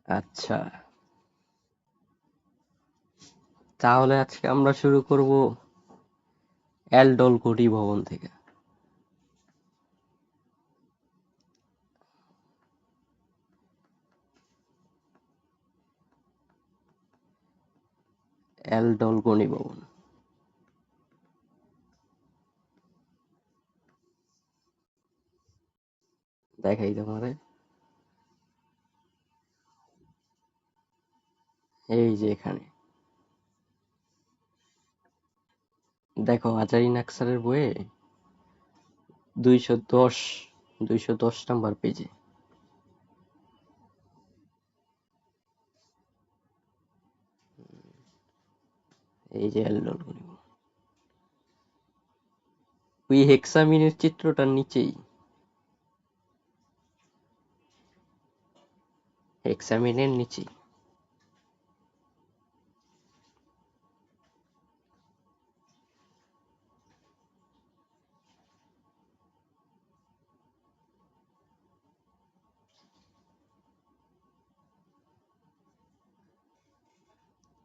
আচ্ছা, তাহলে আজকে আমরা শুরু করব অ্যালডোল ঘনীভবন থেকে। অ্যালডোল ঘনীভবন দেখাই তোমারে। এই যে এখানে দেখো, আজারি নাকসারের বইয়ে 210 210 নাম্বার পেজে। এই যে অ্যালডোল ঘনীভবন, ওই হেক্সামিনের চিত্রটার নিচেই, হেক্সামিনের নিচেই।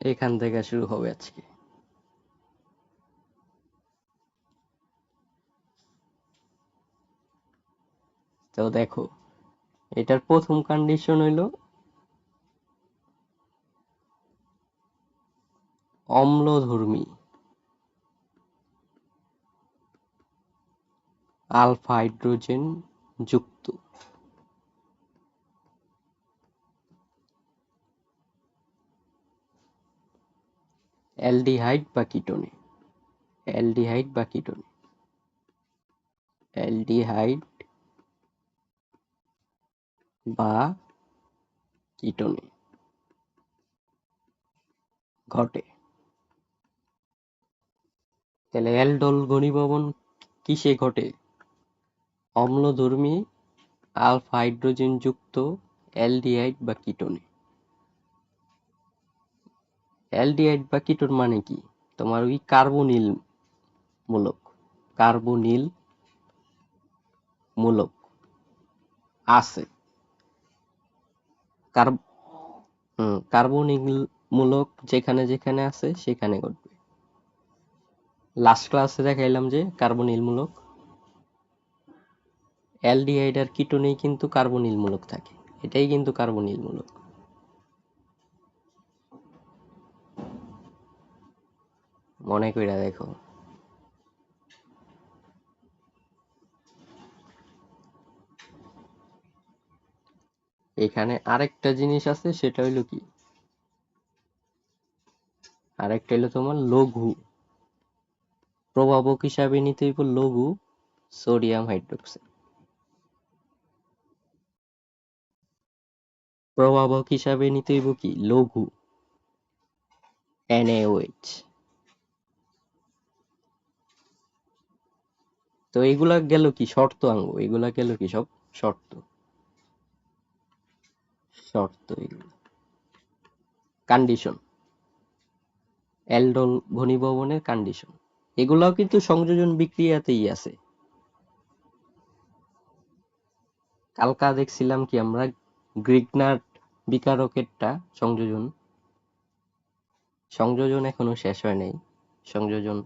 এখান থেকে শুরু হবে আজকে। তো দেখো, এটার প্রথম কন্ডিশন হইল অম্লধর্মী আলফা হাইড্রোজেন যুক্ত অ্যালডিহাইড বা কিটোনে। অ্যালডিহাইড বা কিটোনে অ্যালডিহাইড বা কিটোনে ঘটে। তাহলে অ্যালডোল ঘনীভবন কিসে ঘটে? অম্লধর্মী আলফা হাইড্রোজেন যুক্ত অ্যালডিহাইড বা কিটোনে। অ্যালডিহাইড বা কিটোন মানে কি? তোমার ওই কার্বনিল মূলক, কার্বনিল মূলক আছে। কার্বনিল মূলক যেখানে যেখানে আছে সেখানে ঘটবে। লাস্ট ক্লাসে দেখাইলাম যে কার্বনিল মূলক, অ্যালডিহাইড আর কিটোনেই কিন্তু কার্বনিল মূলক থাকে। এটাই কিন্তু কার্বনিল মূলক। মনে কইরা দেখো। এখানে আরেকটা জিনিস আছে, সেটা হইলো কি, আরেকটা হইলো তোমার লঘু প্রভাবক হিসাবে নিতে হইব লঘু সোডিয়াম হাইড্রোক্সাইড। প্রভাবক হিসাবে নিতে হইব কি, লঘু NaOH। তো এগুলা গেল কি শর্ত আঙ্গ, এগুলা গেল কি সব শর্ত, শর্ত এগুলো কন্ডিশন, অ্যালডোল ঘনীভবনের কন্ডিশন। এগুলাও কিন্তু সংযোজন বিক্রিয়াতেই আছে। কালকা দেখছিলাম কি আমরা, গ্রিগনার্ড বিকারকেরটা সংযোজন, সংযোজন এখনো শেষ হয় নাই, সংযোজন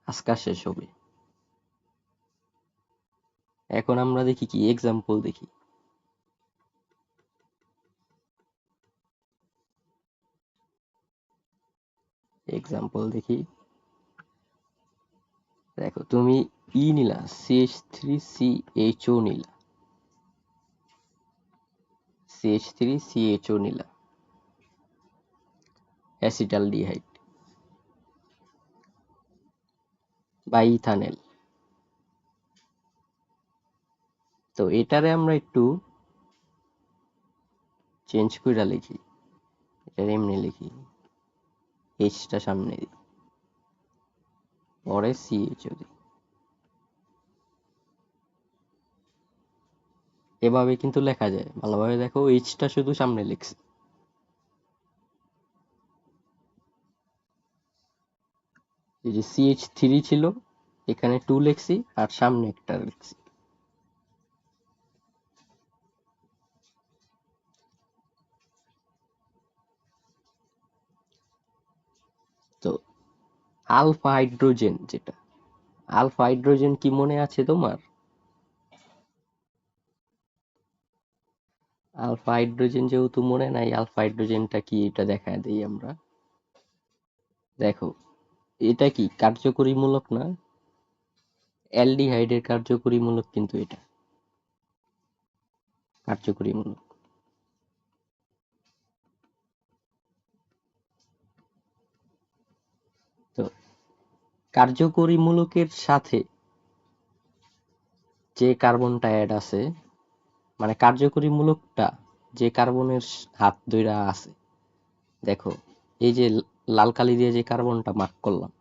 আজকা শেষ হবে। এখন আমরা দেখি কি এক্সাম্পল দেখি। এক্সাম্পল দেখি। দেখো তুমি নিলা CH3CHO নিলা, CH3CHO নিলা, অ্যাসিটালডিহাইড বা ইথানেল। তো এটারে আমরা একটু চেঞ্জ কইরা লিখি, এটা এমনি লিখি, এইচটা সামনে দিই, পরে CHO দিই। এভাবে কিন্তু লেখা যায় ভালোভাবে। দেখো এইচটা শুধু সামনে লিখছি, এই যে CH3 ছিল এখানে 2 লিখছি আর সামনে একটা লিখছি। আলফা হাইড্রোজেন যেটা, আলফা হাইড্রোজেন কি মনে আছে তোমার? আলফা হাইড্রোজেন যেহেতু মনে নাই, আলফা হাইড্রোজেনটা কি এটা দেখায় দেই আমরা। দেখো, এটা কি কার্যকরী মূলক না? অ্যালডিহাইডের কার্যকরী মূলক কিন্তু এটা কার্যকরী মূলক। তো কার্যকরী মূলকের সাথে যে কার্বনটা অ্যাড আছে, মানে কার্যকরী মূলকটা যে কার্বনের হাত ধইরা আছে, দেখো এই যে লাল কালি দিয়ে যে কার্বনটা মার্ক করলাম,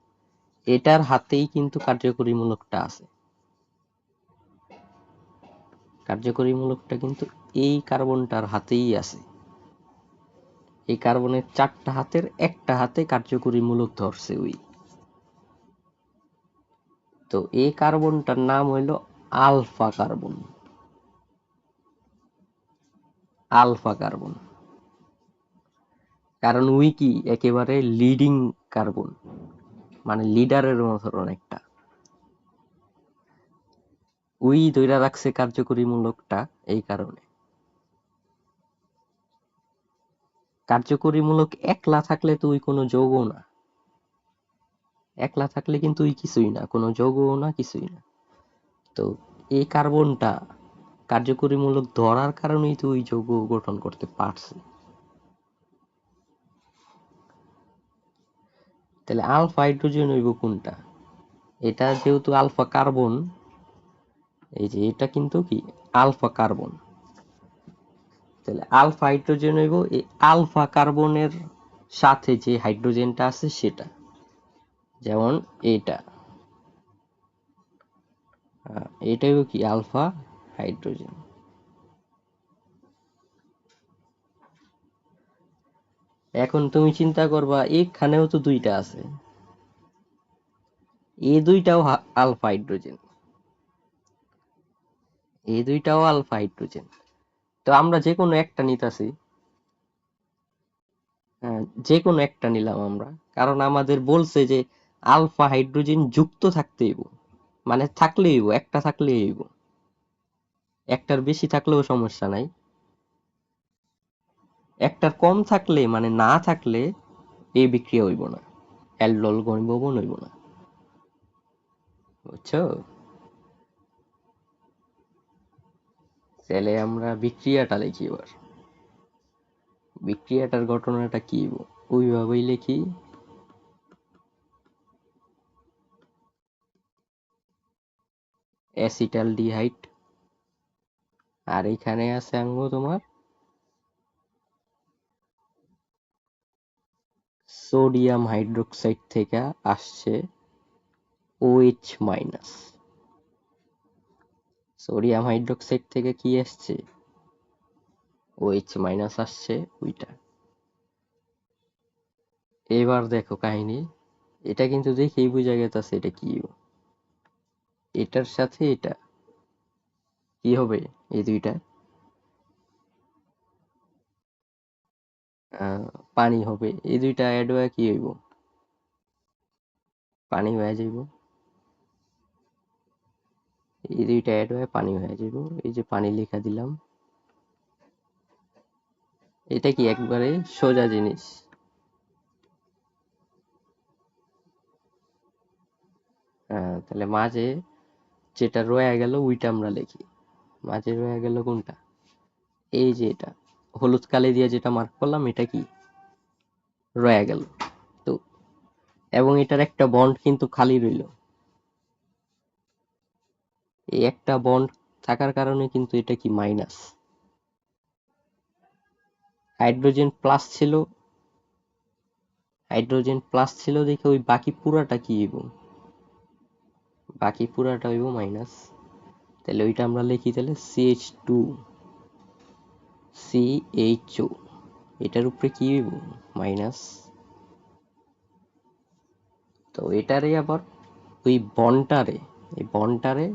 এটার হাতেই কিন্তু কার্যকরী মূলকটা আছে। কার্যকরী মূলকটা কিন্তু এই কার্বনটার হাতেই আছে। এই কার্বনের 4টা হাতের একটা হাতে কার্যকরী মূলক ধরছে ওই। তো এই কার্বনটার নাম হইল আলফা কার্বন। আলফা কার্বন, কারণ ওই কি একেবারে লিডিং কার্বন, মানে লিডারের মতন অনেকটা। ওই ধইরা রাখছে কার্যকরী মূলকটা এই কারণে। কার্যকরী মূলক একলা থাকলে তো ওই কোনো যৌগও না। একলা থাকলে কিন্তু ওই কিছুই না, কোনো যৌগও না, কিছুই না। তো এই কার্বনটা কার্যকরী মূলক ধরার কারণেই তো ওই যৌগ গঠন করতে পারছে। তাহলে আলফা হাইড্রোজেন হইব কোনটা? এটা যেহেতু আলফা কার্বন, এই যে এটা কিন্তু কি আলফা কার্বন, তাহলে আলফা হাইড্রোজেন হইব এই আলফা কার্বনের সাথে যে হাইড্রোজেনটা আছে সেটা। যেমন এটা, এটাই কি আলফা হাইড্রোজেন। এখন তুমি চিন্তা করবা এখানেও তো দুইটা আছে, এই দুইটাও আলফা হাইড্রোজেন, এই দুইটাও আলফা হাইড্রোজেন। তো আমরা যে কোনো একটা নিতেছি, যে কোনো একটা নিলাম আমরা, কারণ আমাদের বলছে যে আলফা হাইড্রোজেন যুক্ত থাকতে হইব, মানে থাকলেই হইব, একটা থাকলেই হইব, একটার বেশি থাকলেও সমস্যা নাই। একটার কম থাকলে মানে না থাকলে এই বিক্রিয়া হইব না, অ্যালডোল গণিবন হইব না, বুঝছো? তাহলে আমরা বিক্রিয়াটা লিখি এবার। বিক্রিয়াটার ঘটনাটা কি হইব ওইভাবেই লিখি। অ্যাসিটালডিহাইড, আর এখানে আছে আঙ্গো তোমার সোডিয়াম হাইড্রোক্সাইড থেকে আসছে OH মাইনাস। সোডিয়াম হাইড্রোক্সাইড থেকে কি আসছে? OH মাইনাস আসছে ওইটা। এবার দেখো কাহিনী, এটা কিন্তু দেখেই বোঝা গেছে এটা কি, এটার সাথে এটা কি হবে, এই দুইটা পানি হবে, এই দুইটা অ্যাড হয়ে কি হইব, পানি হয়ে যাইব। এই দুইটা অ্যাড হয়ে পানি হয়ে যাইব, এই যে পানি লেখা দিলাম। এটা কি একবারে সোজা জিনিস। তাহলে মাঝে যেটা রয়ে গেল ওইটা আমরা লিখি। মাঝে রয়ে গেল কোনটা? এই যে এটা হলুদ কালি দিয়ে যেটা মার্ক করলাম, এটা কি রয়ে গেল। তো এবং এটার একটা বন্ড কিন্তু খালি রইল, এই একটা বন্ড থাকার কারণে কিন্তু এটা কি মাইনাস। হাইড্রোজেন প্লাস ছিল, হাইড্রোজেন প্লাস ছিল দেখে ওই বাকি পুরাটা কি হইব, বাকি পুরাটা হইব মাইনাস। তাহলে ওইটা আমরা লিখি, তাহলে CH2CHO, এটার উপরে কি হইব মাইনাস। তো এটারে আবার ওই বন্ডটারে, এই বন্ডটারে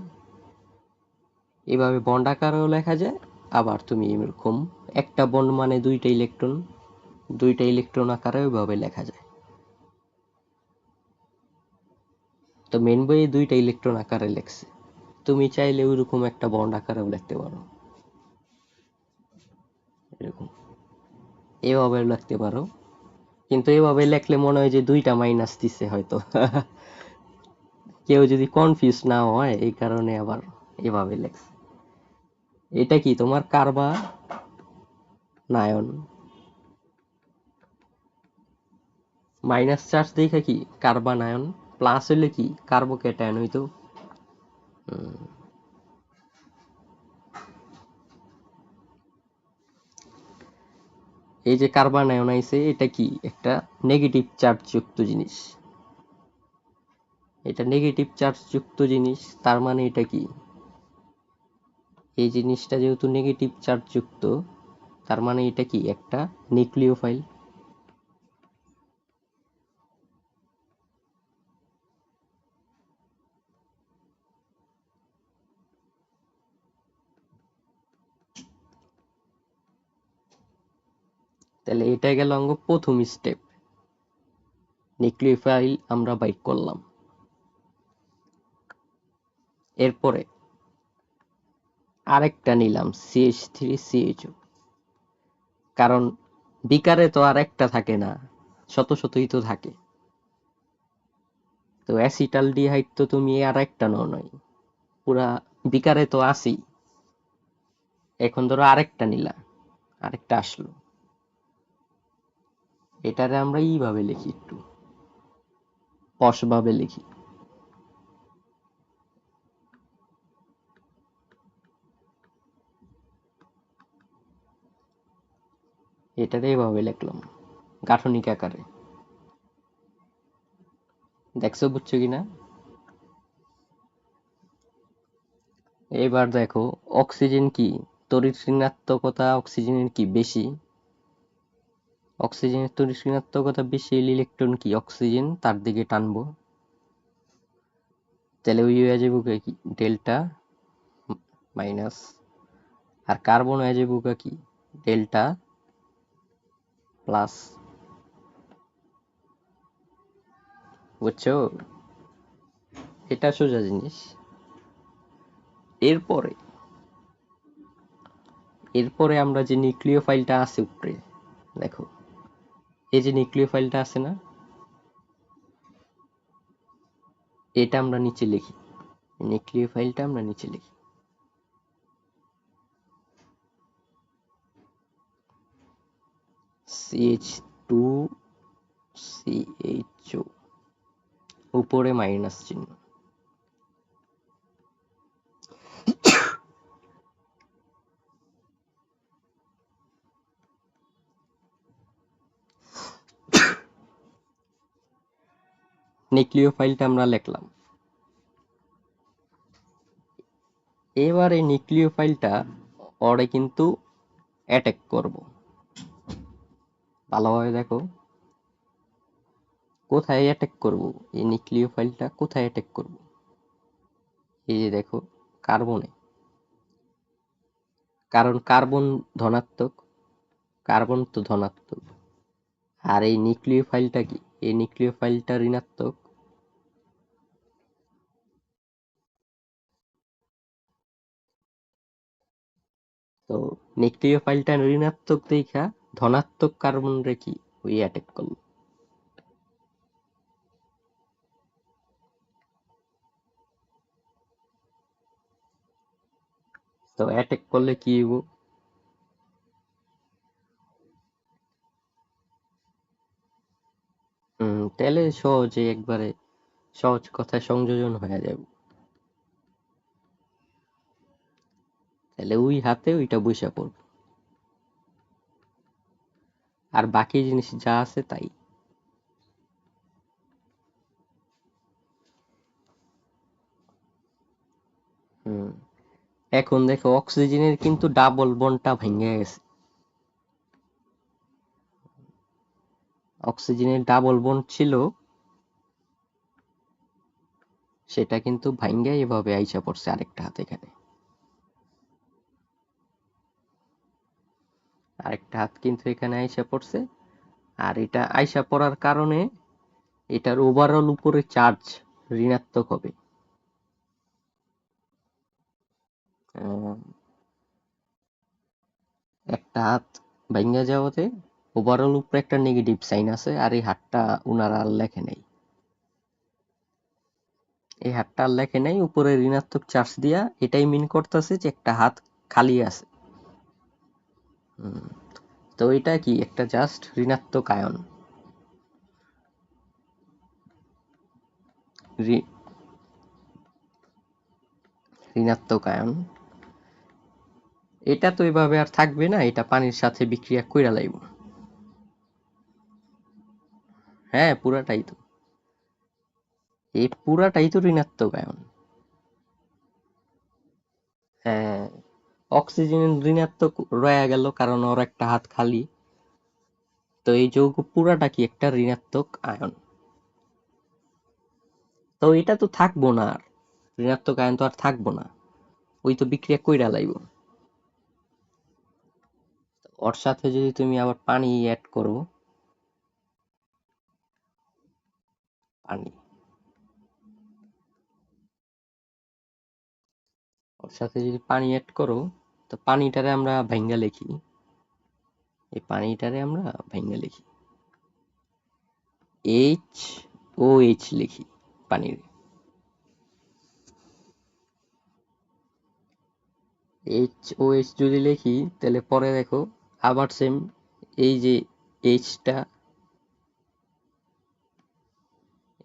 এভাবে বন্ড আকারেও লেখা যায়, আবার তুমি এরকম একটা বন্ড মানে দুইটা ইলেকট্রন, দুইটা ইলেকট্রন আকারে ওইভাবে লেখা যায়। তো মেন বইয়ে দুইটা ইলেকট্রন আকারে লেখছে, তুমি চাইলে ওইরকম একটা বন্ড আকারেও লিখতে পারো, এরকম এভাবে লিখতে পারো। কিন্তু এভাবে লেখলে মনে হয় যে দুইটা মাইনাস দিছে হয়তো। কেউ যদি কনফিউজ না হয় এই কারণে আবার এভাবে লেখছে। এটা কি তোমার কার্বা নায়ন, মাইনাস চার্জ দেখে কি কার্বানায়ন, প্লাস হইলে কি কার্বোক্যাটায়ন হইতো। এই যে কার্বানায়ন আইছে এটা কি একটা নেগেটিভ চার্জ যুক্ত জিনিস, এটা নেগেটিভ চার্জ যুক্ত জিনিস, তার মানে এটা কি এই জিনিসটা যেহেতু নেগেটিভ চার্জ যুক্ত, তার মানে এটা কি একটা নিউক্লিওফাইল। তাহলে এটা গেল অঙ্গ প্রথম স্টেপ, নিউক্লিওফাইল আমরা বাইর করলাম। এরপরে আরেকটা নিলাম CH3CHO, কারণ বিকারে তো আর একটা থাকে না, শত শতই তো থাকে। তো অ্যাসিটালডিহাইড তো তুমি আর একটা নাও নাই, পুরা বিকারে তো আসি। এখন ধরো আরেকটা নিলা, আরেকটা আসলো, এটারে আমরা এইভাবে লিখি, একটু পশ ভাবে লিখি। এটারে এইভাবে লিখলাম গাঠনিক আকারে। দেখছো বুঝছো কিনা? এবার দেখো অক্সিজেন কি, তড়িৎ ঋণাত্মকতা অক্সিজেনের কি বেশি, অক্সিজেনের তড়িৎ ঋণাত্মকতা বেশি, ইলেকট্রন কি অক্সিজেন তার দিকে টানবো, তাহলে ওই হয়ে যাবো কি ডেল্টা মাইনাস, আর কার্বন হয়ে যাবো কি ডেল্টা প্লাস। বুঝছো? এটা সোজা জিনিস। এরপরে এরপরে আমরা যে নিউক্লিওফাইলটা আছে উপরে, দেখো এই যে নিউক্লিওফাইলটা আছে না, এটা আমরা নিচে লিখি, নিউক্লিওফাইলটা আমরা নিচে লিখি। CH2CHO, উপরে মাইনাস চিহ্ন। নিউক্লিওফাইলটা আমরা লিখলাম। এবার এই নিউক্লিওফাইলটা ওরে কিন্তু অ্যাটাক করব, ভালোভাবে দেখো কোথায় অ্যাটাক করব, এই নিউক্লিওফাইলটা কোথায় অ্যাটাক করব। এই যে দেখো কার্বনে, কারণ কার্বন ধনাত্মক, কার্বন তো ধনাত্মক, আর এই নিউক্লিওফাইলটা কি, এই নিউক্লিওফাইলটা ঋণাত্মক। তো নিউক্লিওফাইলটা ঋণাত্মক দেখা ধনাত্মক কার্বন রে কি ওই অ্যাটাক করলো। তো অ্যাটাক করলে কি হইব, তাহলে সহজে একবারে সহজ কথায় সংযোজন হয়ে যাবে, তাহলে ওই হাতে ওইটা বৈশা পড়বে, আর বাকি জিনিস যা আছে তাই। হুম, এখন দেখো অক্সিজেনের কিন্তু ডাবল বন্ডটা ভেঙে গেছে, অক্সিজেনের ডাবল বন্ড ছিল সেটা কিন্তু ভাঙ্গা এভাবে আইসা পড়ছে আরেকটা হাত, এখানে আরেকটা হাত কিন্তু এখানে আইসা পড়ছে। আর এটা আইসা পড়ার কারণে এটার ওভারঅল উপরে চার্জ ঋণাত্মক হবে। আহ, একটা হাত ভাঙ্গা যাওয়াতে ওভারঅল উপরে একটা নেগেটিভ সাইন আছে, আর এই হাতটা উনারা আর লেখে নাই। এই হাতটা আর লেখে নাই, উপরে ঋণাত্মক চার্জ দিয়া এটাই মিন করতেছে যে একটা হাত খালি আছে। হুম, তো এটা কি একটা জাস্ট ঋণাত্মক আয়ন। ঋণাত্মক আয়ন এটা তো এভাবে আর থাকবে না, এটা পানির সাথে বিক্রিয়া কইরা লাইব। হ্যাঁ, পুরাটাই তো, এই পুরাটাই তো ঋণাত্মক আয়ন। হ্যাঁ, অক্সিজেন ঋণাত্মক রয়ে গেল কারণ ওর একটা হাত খালি। তো এই যৌগ পুরাটা কি একটা ঋণাত্মক আয়ন। তো এটা তো থাকবো না আর, ঋণাত্মক আয়ন তো আর থাকবো না, ওই তো বিক্রিয়া কইরা লাইব। ওর সাথে যদি তুমি আবার পানি অ্যাড করো, পানি, ওর সাথে যদি পানি অ্যাড করো, তো পানিটারে আমরা ভাঙ্গা লিখি, এই পানিটারে আমরা ভাঙ্গা লিখি এইচ ও এইচ লিখি পানির। এইচ ও এইচ যদি লিখি তাহলে পরে দেখো আবার সেম, এই যে এইচটা,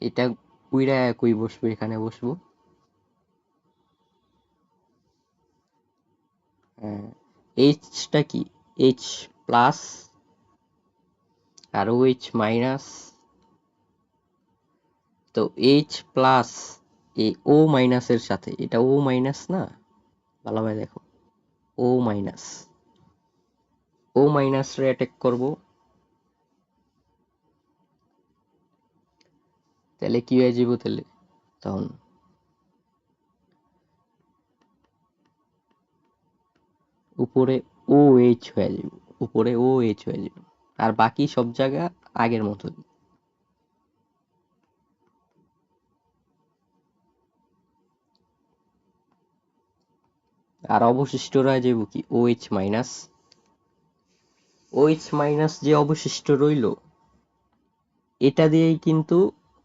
এটা উইরা কই বসবো, এখানে বসবো। এইচটা কি এইচ প্লাস, আর ও এইচ মাইনাস। তো এইচ প্লাস এই ও মাইনাসের সাথে, এটা ও মাইনাস না, ভালোভাবে দেখো, ও মাইনাস, ও মাইনাস রে অ্যাটাক করব, তাহলে কি হয়ে যাব, তাহলে তখন উপরে ও এইচ হয়ে যাব, উপরে ও এইচ হয়ে যাব, আর বাকি সব জায়গা আগের মতো। আর অবশিষ্ট রয়ে যাব কি O H minus. O H minus যে অবশিষ্ট রইল, এটা দিয়েই কিন্তু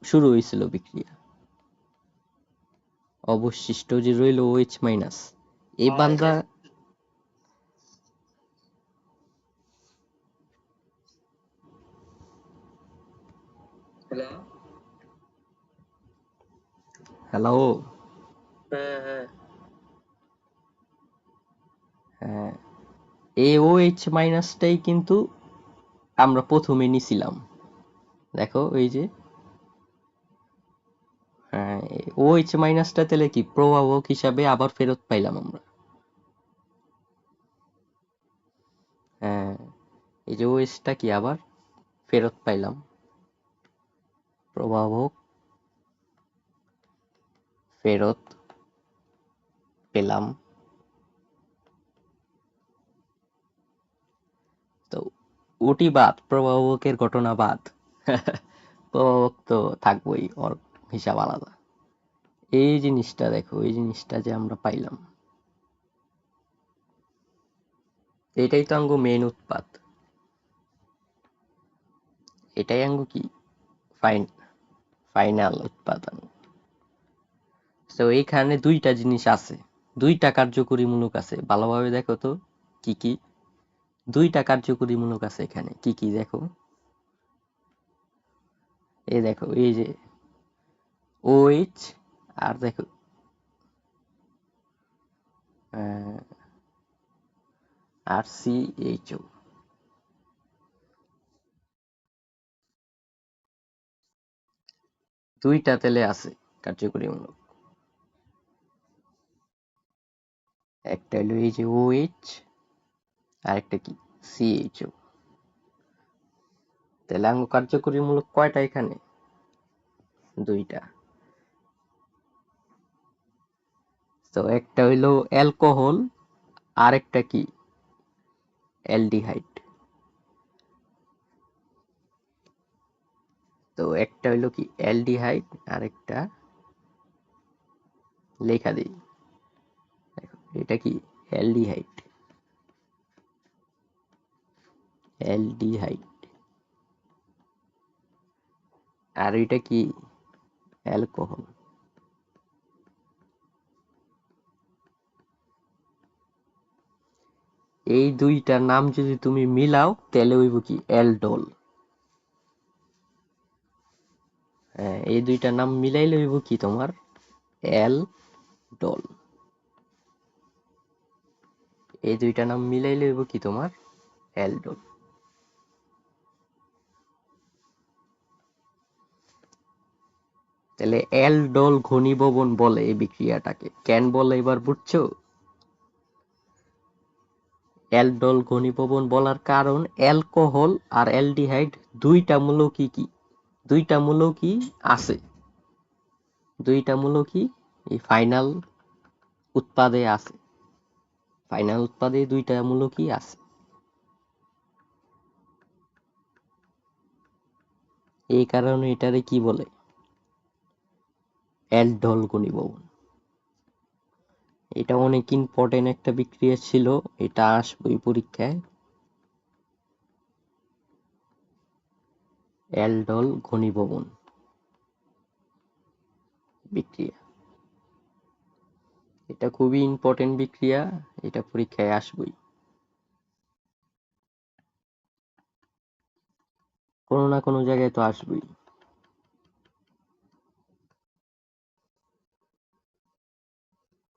শুরু হয়েছিল বিক্রিয়া। অবশিষ্ট যে রইল ও এইচ মাইনাস, এই বান্দা, হ্যালো, হ্যাঁ, এই ও এইচ মাইনাসটাই কিন্তু আমরা প্রথমে নিছিলাম। দেখো এই যে, হ্যাঁ, ও এইচ মাইনাসটা তাহলে কি প্রভাবক হিসাবে আবার ফেরত পাইলাম আমরা। হ্যাঁ, এই যে ও এইচটা কি আবার ফেরত পাইলাম, প্রভাবক ফেরত পেলাম। তো ওটি বাদ, প্রভাবকের ঘটনা বাদ। প্রভাবক তো থাকবোই, ওর হিসাব আলাদা। এই জিনিসটা দেখো, এই জিনিসটা যে আমরা পাইলাম, এটাই তো আঙ্গ মেন উৎপাদ, এটাই আঙ্গ কি ফাইন ফাইনাল উৎপাদন। তো এইখানে দুইটা জিনিস আছে, দুইটা কার্যকরীমূলক আছে, ভালোভাবে দেখো তো কি কি। দুইটা কার্যকরীমূলক আছে এখানে, কি কি দেখো, এই দেখো এই যে OH, আর দেখো আর CHO, দুইটা তেলে আছে কার্যকরীমূলক। একটা হলো এই যে OH, আর একটা কি CHO। তাহলে আঙ্গ কার্যকরীমূলক কয়টা এখানে, দুইটা। তো একটা হইলো অ্যালকোহল, আর একটা কি অ্যালডিহাইড। তো একটা হইলো কি অ্যালডিহাইড, আর একটা লেখা দিই। দেখো এটা কি অ্যালডিহাইড, অ্যালডিহাইড। আর এটা কি অ্যালকোহল। এই দুইটার নাম যদি তুমি মিলাও তাহলে হইব কি অ্যালডোল। হ্যাঁ, এই দুইটার নাম মিলাইলে হইব কি তোমার অ্যালডোল। এই দুইটা নাম মিলাইলে হইব কি তোমার অ্যালডোল। তাহলে অ্যালডোল ঘনীভবন বলে এই বিক্রিয়াটাকে। কেন বলে এবার বুঝছো? অ্যালডোল ঘনীভবন বলার কারণ অ্যালকোহল আর অ্যালডিহাইড দুইটা মূলকই কি, দুইটা মূলকই আছে, দুইটা মূলকই এই ফাইনাল উৎপাদে আছে, ফাইনাল উৎপাদে দুইটা মূলকই আছে। এই কারণে এটারে কি বলে অ্যালডোল ঘনীভবন। এটা অনেক ইম্পর্টেন্ট একটা বিক্রিয়া ছিল, এটা আসবেই পরীক্ষায়। অ্যালডোল ঘনীভবন বিক্রিয়া, এটা খুবই ইম্পর্টেন্ট বিক্রিয়া, এটা পরীক্ষায় আসবেই কোনো না কোনো জায়গায় তো আসবেই।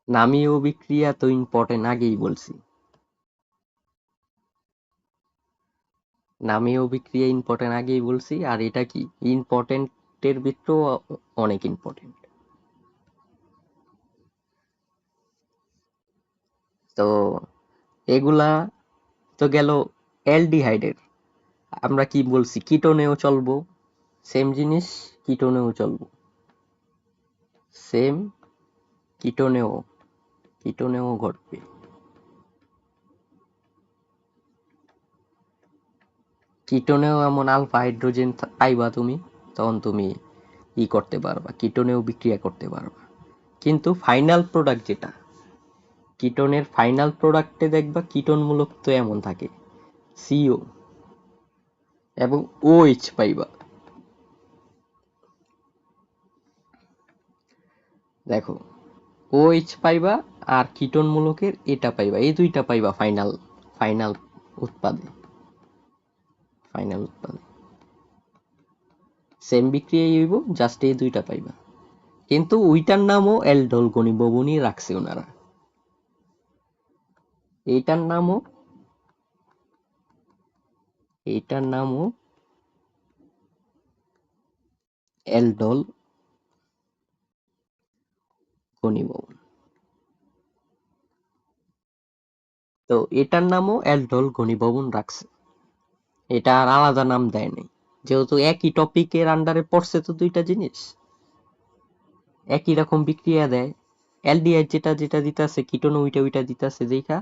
নামীয় বিক্রিয়া তো ইম্পর্টেন্ট, আগেই বলছি। নামীয় বিক্রিয়া ইম্পর্টেন্ট আগেই বলছি। আর এটা কি ইম্পর্টেন্টের ভিতরেও অনেক ইম্পর্টেন্ট। তো এগুলা তো গেল অ্যালডিহাইডের। আমরা কি বলছি কিটোনেও চলবো, সেম জিনিস কিটোনেও চলবো, সেম কিটোনেও, কিটোনেও ঘটবে। কিটোনেও এমন আলফা হাইড্রোজেন পাইবা তুমি, তখন তুমি ই করতে পারবা, কিটোনেও বিক্রিয়া করতে পারবা। কিন্তু ফাইনাল প্রোডাক্ট যেটা, কিটোনের ফাইনাল প্রোডাক্টে দেখবা কিটোন মূলক তো এমন থাকে সিও এবং ওএইচ পাইবা। দেখো ওএইচ পাইবা আর কিটোন মূলকের এটা পাইবা, এই দুইটা পাইবা ফাইনাল, ফাইনাল উৎপাদে, ফাইনাল উৎপাদে সেম বিক্রিয়াই হইব, জাস্ট এই দুইটা পাইবা। কিন্তু ওইটার নামও অ্যালডোল ঘনীভবনই রাখছে ওনারা, এইটার নামও, এইটার নামও অ্যালডোল ঘনীভবন। তো এটার নামও অ্যালডোল ঘনীভবন রাখছে, এটা আর আলাদা নাম দেয় নাই, যেহেতু একই টপিকের আন্ডারে পড়ছে তো দুইটা জিনিস, একই রকম বিক্রিয়া দেয়। অ্যালডিহাইড যেটা যেটা দিতেছে কিটোন ওইটা ওইটা দিতেছে দেখা,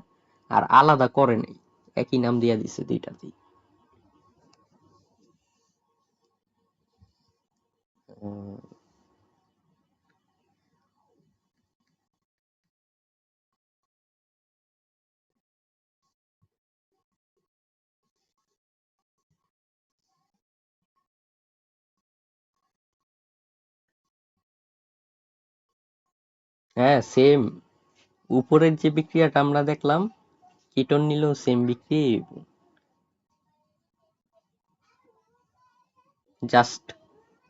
আর আলাদা করে নাই, একই নাম দিয়া দিছে দুইটাতেই। হ্যাঁ সেম, উপরের যে বিক্রিয়াটা আমরা দেখলাম কিটোন নিলেও সেম বিক্রিয়া, জাস্ট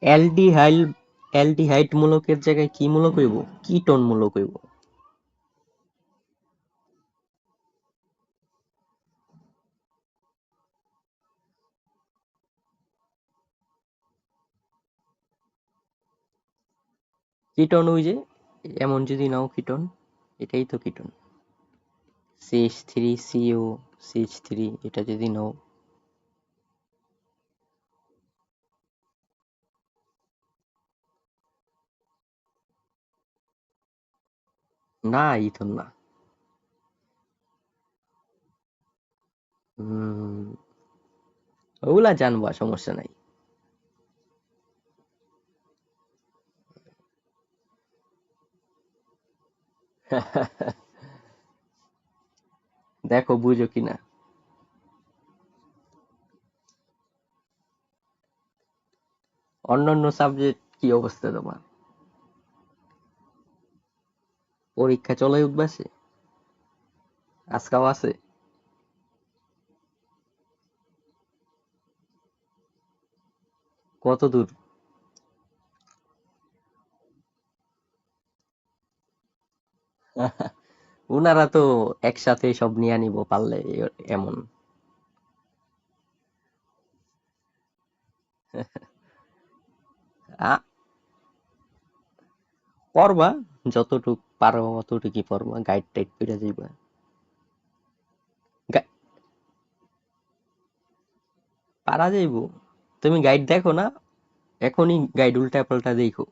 অ্যালডিহাইড, অ্যালডিহাইড মূলকের জায়গায় কি মূলক হইব, কিটোন মূলক হইব। কিটোন ওই যে এমন যদি নাও কিটোন, এটাই তো কিটোন, CH3CO, CH3, এটা যদি নাও। না ইথন না। ওগুলা জানবা, সমস্যা নাই। দেখো বুঝো কিনা। অন্যান্য সাবজেক্ট কি অবস্থা তোমার? পরীক্ষা চলে উঠবাসে? আজকাও আছে? কত দূর? উনারা তো একসাথে সব নিয়ে নিব পারলে, এমন। আ- পড়বা, যতটুক পারো অতটুকুই পড়বা, গাইড টাইড করে যাইবা। গা- পারা যাইবো। তুমি গাইড দেখো না? এখনই গাইড উল্টা পাল্টা দেখো।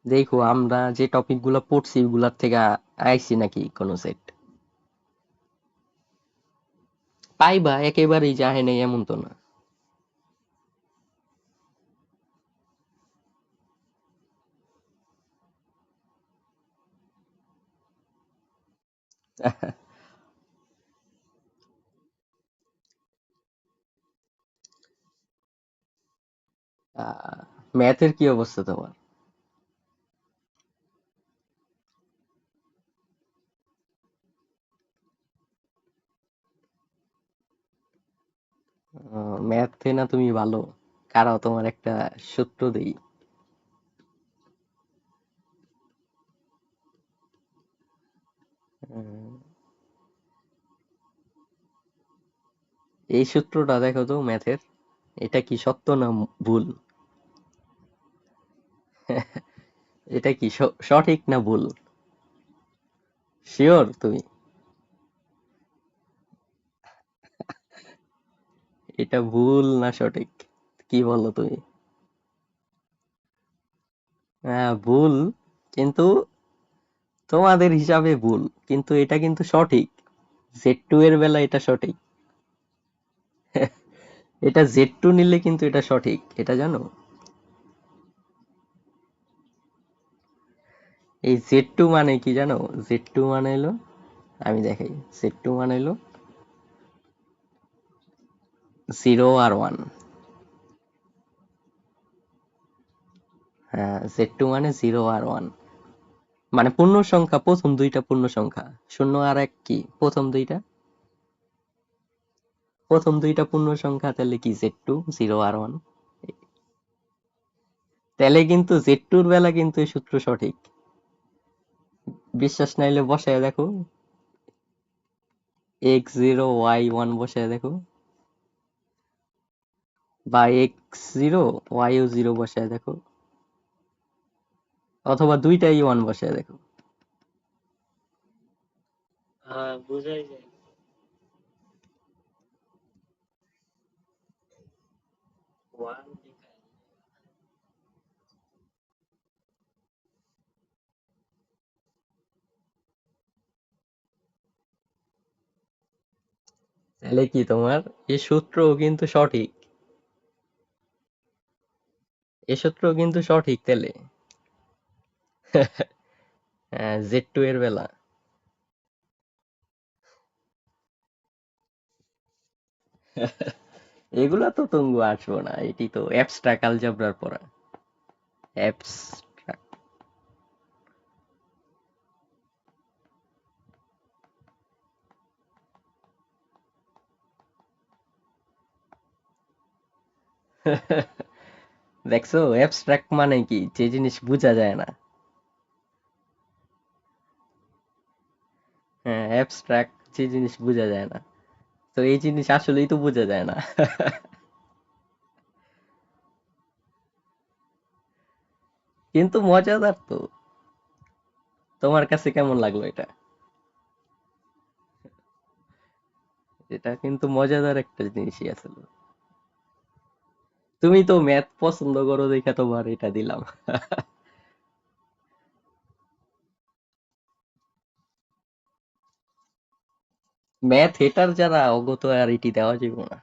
দেখো আমরা যে টপিক গুলা পড়ছি ওগুলার থেকে আইছি নাকি কোনো সেট। পাইবা, একেবারেই যাহে নাই এমন তো না। ম্যাথের কি অবস্থা তোমার? ম্যাথে না তুমি ভালো? কারাও তোমার একটা সূত্র দেই। উম, এই সূত্রটা দেখো তো ম্যাথের, এটা কি সত্য না ভুল? এটা কি সঠিক না ভুল? শিওর তুমি? এটা ভুল না সঠিক? কি বলো তুমি? হ্যাঁ ভুল, কিন্তু তোমাদের হিসাবে ভুল, কিন্তু এটা কিন্তু সঠিক। জেড টু এর বেলা এটা সঠিক। এটা জেড টু নিলে কিন্তু এটা সঠিক, এটা জানো? এই জেড টু মানে কি জানো? জেড টু মানে হলো, আমি দেখাই। জেড টু মানে হলো জিরো আর ওয়ান। হ্যাঁ, জেড টু মানে জিরো আর ওয়ান। মানে পূর্ণ সংখ্যা, প্রথম দুইটা পূর্ণ সংখ্যা। শূন্য আর এক কি প্রথম দুইটা? প্রথম দুইটা পূর্ণ সংখ্যা, তাহলে কি জেড টু জিরো আর ওয়ান। তাহলে কিন্তু জেড টুর বেলা কিন্তু এই সূত্র সঠিক। বিশ্বাস নাইলে বসায় দেখো। এক্স জিরো ওয়াই ওয়ান বসায় দেখো, বা এক্স জিরো ওয়াইও জিরো বসায় দেখো, অথবা দুইটাই ওয়ান বসায় দেখো। হ্যাঁ বুঝাই যায়। ওয়ান তাহলে কি তোমার এই সূত্রও কিন্তু সঠিক? এই সূত্রও কিন্তু সঠিক তাহলে। জেড টু এর বেলা। এগুলা তো তুঙ্গু আসবো না, এটি তো অ্যাবস্ট্রাক্ট আলজেব্রার পড়া। অ্যাবস্ট্রাক্ট। দেখছো অ্যাবস্ট্রাক্ট মানে কি, যে জিনিস বোঝা যায় না। হ্যাঁ অ্যাবস্ট্রাক্ট, যে জিনিস বোঝা যায় না। তো এই জিনিস আসলেই তো বোঝা যায় না। কিন্তু মজাদার তো। তোমার কাছে কেমন লাগলো এটা? এটা কিন্তু মজাদার একটা জিনিসই আছে। তুমি তো ম্যাথ পছন্দ করো দেখে তোমার এটা দিলাম। ম্যাথ হেটার যারা অগত আর এটি দেওয়া যাবে না।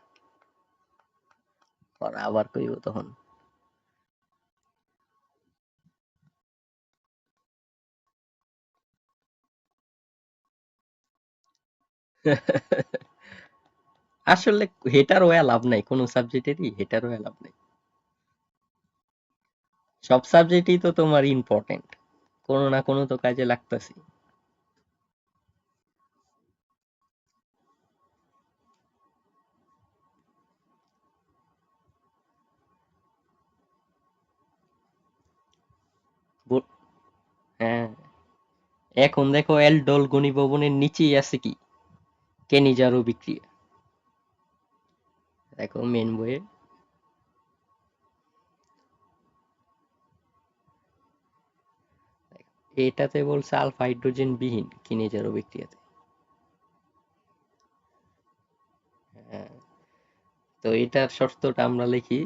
ওরা আবার কইব তখন। আসলে হেটার হয়ে লাভ নাই, কোন সাবজেক্টেরই হেটার হয়ে লাভ নাই। সব সাবজেক্টই তো তোমার ইম্পর্টেন্ট, কোনো না কোনো তো কাজে লাগতেছে। হ্যাঁ, এখন দেখো এলডল গণি ভবনের নিচেই আছে কি, কেনিজারো বিক্রিয়া। দেখো মেন বইয়ে এটাতে বলছে আলফা হাইড্রোজেন বিহীন কিনেজারো বিক্রিয়াতে। হ্যাঁ, তো এটার শর্তটা আমরা লিখি,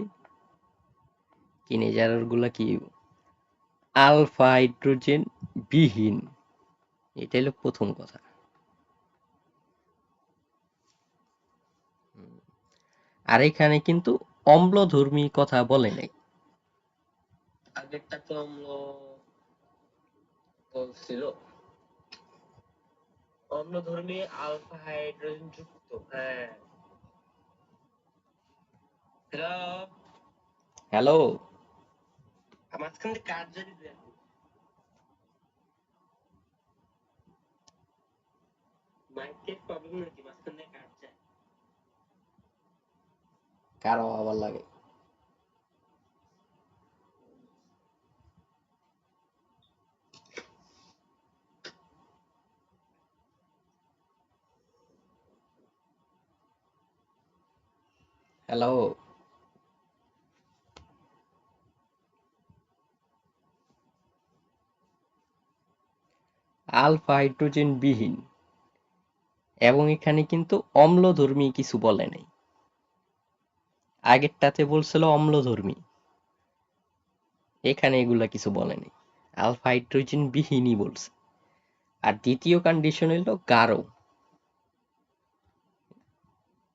কিনেজারোর গুলা কি, আলফা হাইড্রোজেন বিহীন, এটা হলো প্রথম কথা। আর এখানে কিন্তু অম্লধর্মী কথা বলে নাই। আগেরটা তো অম্ল বলছিল, অম্লধর্মী আলফা হাইড্রোজেন যুক্ত। হ্যাঁ, হ্যালো হ্যালো, মাঝখান থেকে কাজ যদি দেন, মাইকের প্রবলেম নাকি মাঝখান থেকে কাজ যায়, কারো আবার লাগে। হ্যালো, আলফা হাইড্রোজেন বিহীন, এবং এখানে কিন্তু অম্লধর্মী কিছু বলে নাই। আগেরটাতে বলছিল অম্লধর্মী, এখানে এগুলা কিছু বলে নাই, আলফা হাইড্রোজেন বিহীনই বলছে। আর দ্বিতীয় কন্ডিশন হলো গাঢ়,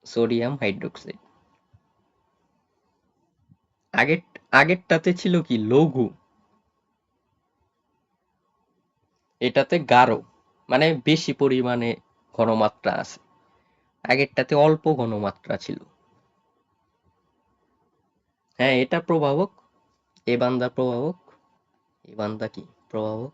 সোডিয়াম হাইড্রোক্সাইড। আগের আগেরটাতে ছিল কি লঘু, এটাতে গাঢ়, মানে বেশি পরিমাণে ঘনমাত্রা আছে, আগেরটাতে অল্প ঘনমাত্রা ছিল। হ্যাঁ, এটা প্রভাবক, এ বান্দা প্রভাবক, এ বান্দা কি প্রভাবক।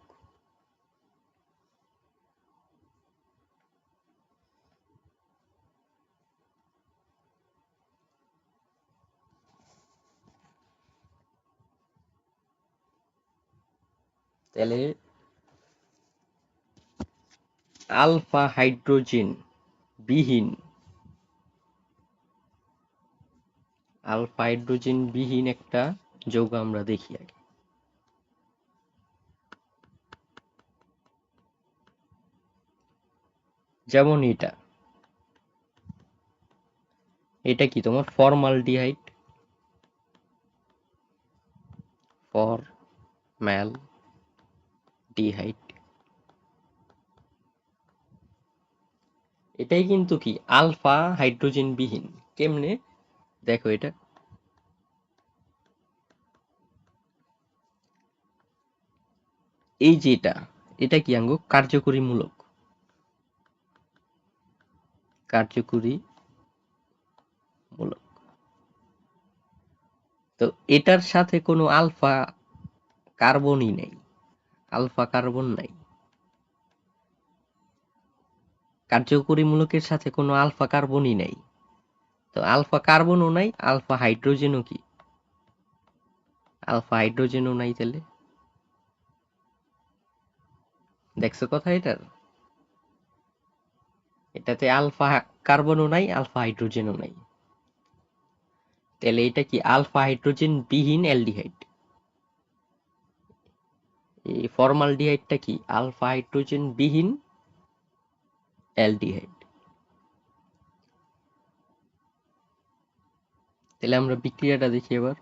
তাহলে আলফা হাইড্রোজেন বিহীন, আলফা হাইড্রোজেন বিহীন একটা যৌগ আমরা দেখি আগে। যেমন এটা, এটা কি তোমার ফর্মালডিহাইড, ফরম্যালডিহাইড, এটাই কিন্তু কি আলফা হাইড্রোজেন বিহীন। কেমনে দেখো, এটা এই যে এটা কি আঙ্গু কার্যকরী মূলক, কার্যকরী মূলক। তো এটার সাথে কোনো আলফা কার্বনই নেই, আলফা কার্বন নাই, কার্যকরী মূলকের সাথে কোনো আলফা কার্বনই নাই। তো আলফা কার্বনও নাই, আলফা হাইড্রোজেনও কি, আলফা হাইড্রোজেনও নাই। তাহলে দেখছো কথা এটার, এটাতে আলফা কার্বনও নাই, আলফা হাইড্রোজেনও নাই। তাহলে এটা কি আলফা হাইড্রোজেন বিহীন অ্যালডিহাইড। এই ফর্মালডিহাইডটা কি আলফা হাইড্রোজেন বিহীন অ্যালডিহাইড। তাহলে আমরা বিক্রিয়াটা দেখি এবার।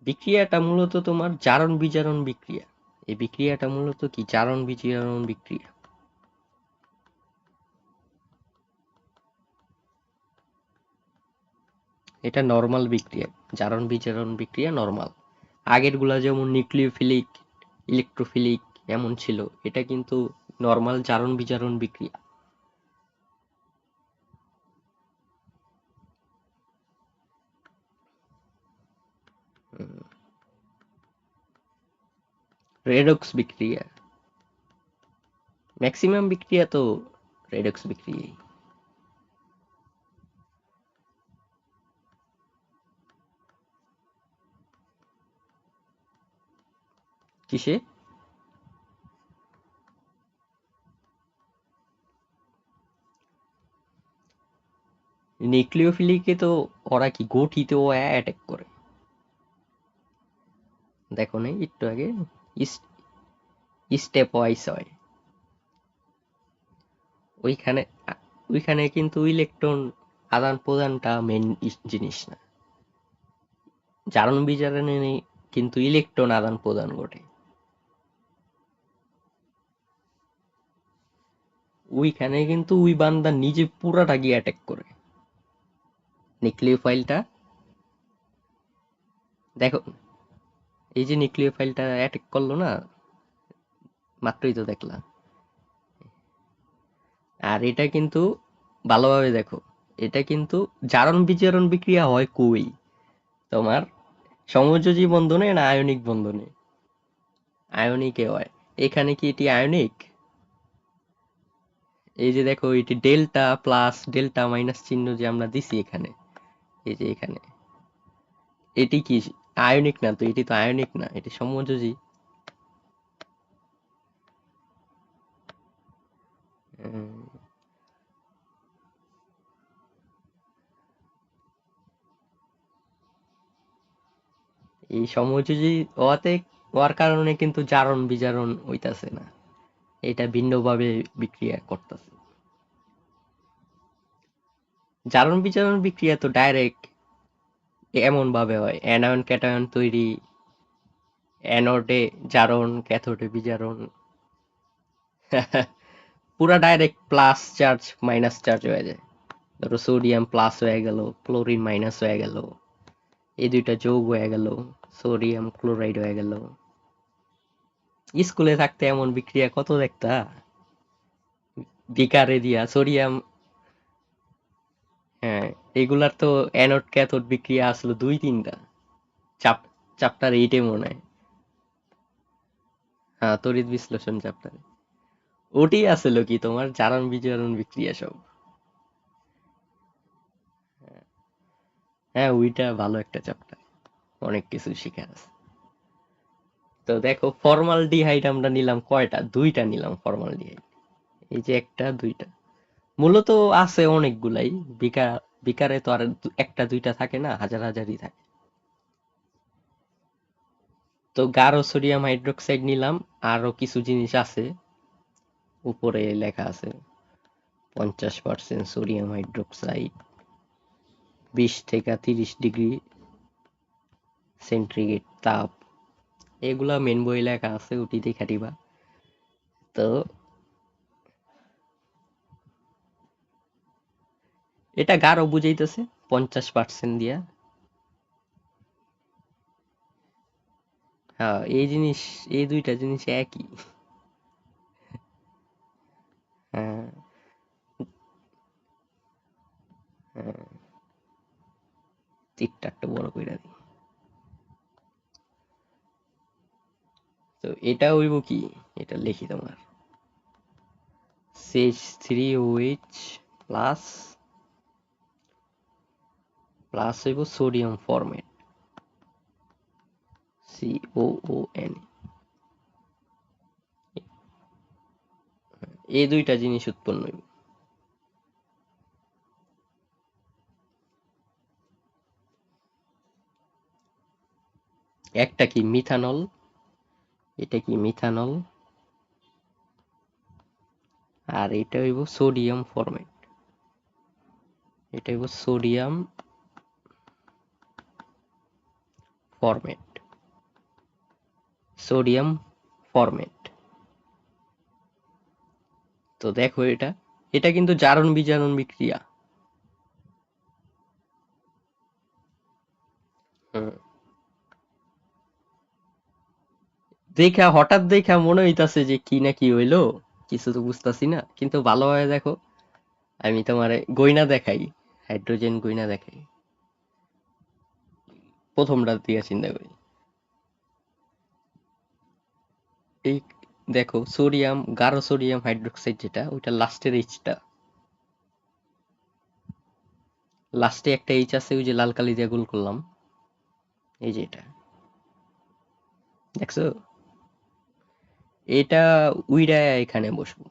বিক্রিয়াটা মূলত তোমার জারণ বিজারণ বিক্রিয়া। এই বিক্রিয়াটা মূলত কি জারণ বিজারণ বিক্রিয়া। এটা নরমাল বিক্রিয়া, জারণ বিজারণ বিক্রিয়া নরমাল। আগের গুলা যেমন নিউক্লিওফিলিক ইলেকট্রোফিলিক এমন ছিল, এটা কিন্তু নর্মাল জারণ বিজারণ বিক্রিয়া। রেডক্স বিক্রিয়া, ম্যাক্সিমাম বিক্রিয়া তো রেডক্স বিক্রিয়াই। কিসে? নিউক্লিওফিলিকে তো ওরা কি গঠিতেও অ্যাটাক করে, দেখো নাই একটু আগে? স্টেপ ওয়াইজ হয় ওইখানে। ওইখানে কিন্তু ইলেকট্রন আদান প্রদানটা মেন জিনিস না, জারণ বিজারণে কিন্তু ইলেকট্রন আদান প্রদান ঘটে। ওইখানে কিন্তু ওই বান্দা নিজে পুরাটা গিয়ে অ্যাটাক করে। নিউক্লিওফাইলটা দেখো, এই যে নিউক্লিওফাইলটা অ্যাটাক করলো না, মাত্রই তো দেখলাম। আর এটা কিন্তু ভালোভাবে দেখো, এটা কিন্তু জারণ বিজারণ বিক্রিয়া হয় কই, তোমার সমযোজী বন্ধনে না আয়নিক বন্ধনে? আয়নিকে হয়। এখানে কি এটি আয়নিক? এই যে দেখো, এটি ডেল্টা প্লাস ডেল্টা মাইনাস চিহ্ন যে আমরা দিছি এখানে, এই যে এখানে, এটি কি আয়নিক না? তো এটি তো আয়নিক না, এটি সমযোজী। এই সমযোজী হওয়ার কারণে কিন্তু জারণ বিজারণ হইতাছে না, এটা ভিন্নভাবে বিক্রিয়া করতেছে। জারণ বিজারণ বিক্রিয়া তো ডাইরেক্ট এমন ভাবে হয়, অ্যানায়ন ক্যাটায়ন তৈরি, অ্যানোডে জারণ ক্যাথোডে বিজারণ। পুরা direct plus charge minus charge হয়ে যায়। ধরো সোডিয়াম প্লাস হয়ে গেল, ক্লোরিন মাইনাস হয়ে গেল, এই দুইটা যোগ হয়ে গেল, সোডিয়াম ক্লোরাইড হয়ে গেল। স্কুলে থাকতে এমন বিক্রিয়া কত দেখতা, বিকারে দিয়া সোডিয়াম। হ্যাঁ, এগুলার তো অ্যানোড ক্যাথোড বিক্রিয়া আসলো 2-3টা। চাপ চ্যাপ্টার 8-এ মনে হয়। হ্যাঁ, তড়িৎ বিশ্লেষণ চ্যাপ্টারে ওটি আসলো কি তোমার জারণ বিজারণ বিক্রিয়া সব। হ্যাঁ, ওইটা ভালো একটা চ্যাপ্টার, অনেক কিছু শিখার আছে। তো দেখো, ফর্মালডিহাইড আমরা নিলাম কয়টা? 2টা নিলাম ফর্মালডিহাইড। এই যে একটা দুইটা, মূলত আছে অনেকগুলাই। বিকার বিকারে তো আর একটা দুইটা থাকে না, হাজার হাজারই থাকে। তো গাঢ় সোডিয়াম হাইড্রোক্সাইড নিলাম, আরো কিছু জিনিস আছে উপরে লেখা আছে। 50% সোডিয়াম হাইড্রোক্সাইড, 20 থেকে 30 ডিগ্রি সেন্টিগ্রেড তাপ, এগুলা মেন বই লেখা আছে, ওটি দেখা দিবা। তো এটা গাঢ় বুঝাইতেছে 50% দিয়া। হ্যাঁ, এই জিনিস, এই দুইটা জিনিস একই। হ্যাঁ, হ্যাঁ, তীরটা একটু বড় কইরা দিই। তো এটা হইব কি, এটা লিখি তোমার CH3OH প্লাস, প্লাস হইব সোডিয়াম ফরমেট COON। এই দুইটা জিনিস উৎপন্ন হইব। একটা কি মিথানল, এটা কি মিথানল, আর এটা হইব সোডিয়াম ফরমেট, এটা হইব সোডিয়াম ফরমেট, সোডিয়াম ফরমেট। তো দেখো, এটা এটা কিন্তু জারণ বিজারণ বিক্রিয়া। হুম, দেখা হঠাৎ দেখা মনে হইতাছে যে কি না কি হইলো, কিছু তো বুঝতাছি না, কিন্তু ভালোভাবে দেখো। আমি তোমারে গইনা দেখাই, হাইড্রোজেন গইনা দেখাই। প্রথমটার দিকে চিন্তা করি। এই দেখো সোডিয়াম, গাঢ় সোডিয়াম হাইড্রোক্সাইড যেটা, ওইটা লাস্টের এইচটা, লাস্টে একটা এইচ আছে, ওই যে লাল কালি দিয়ে গোল করলাম, এই যে এটা, দেখছো? এটা উইড়া এখানে বসবো।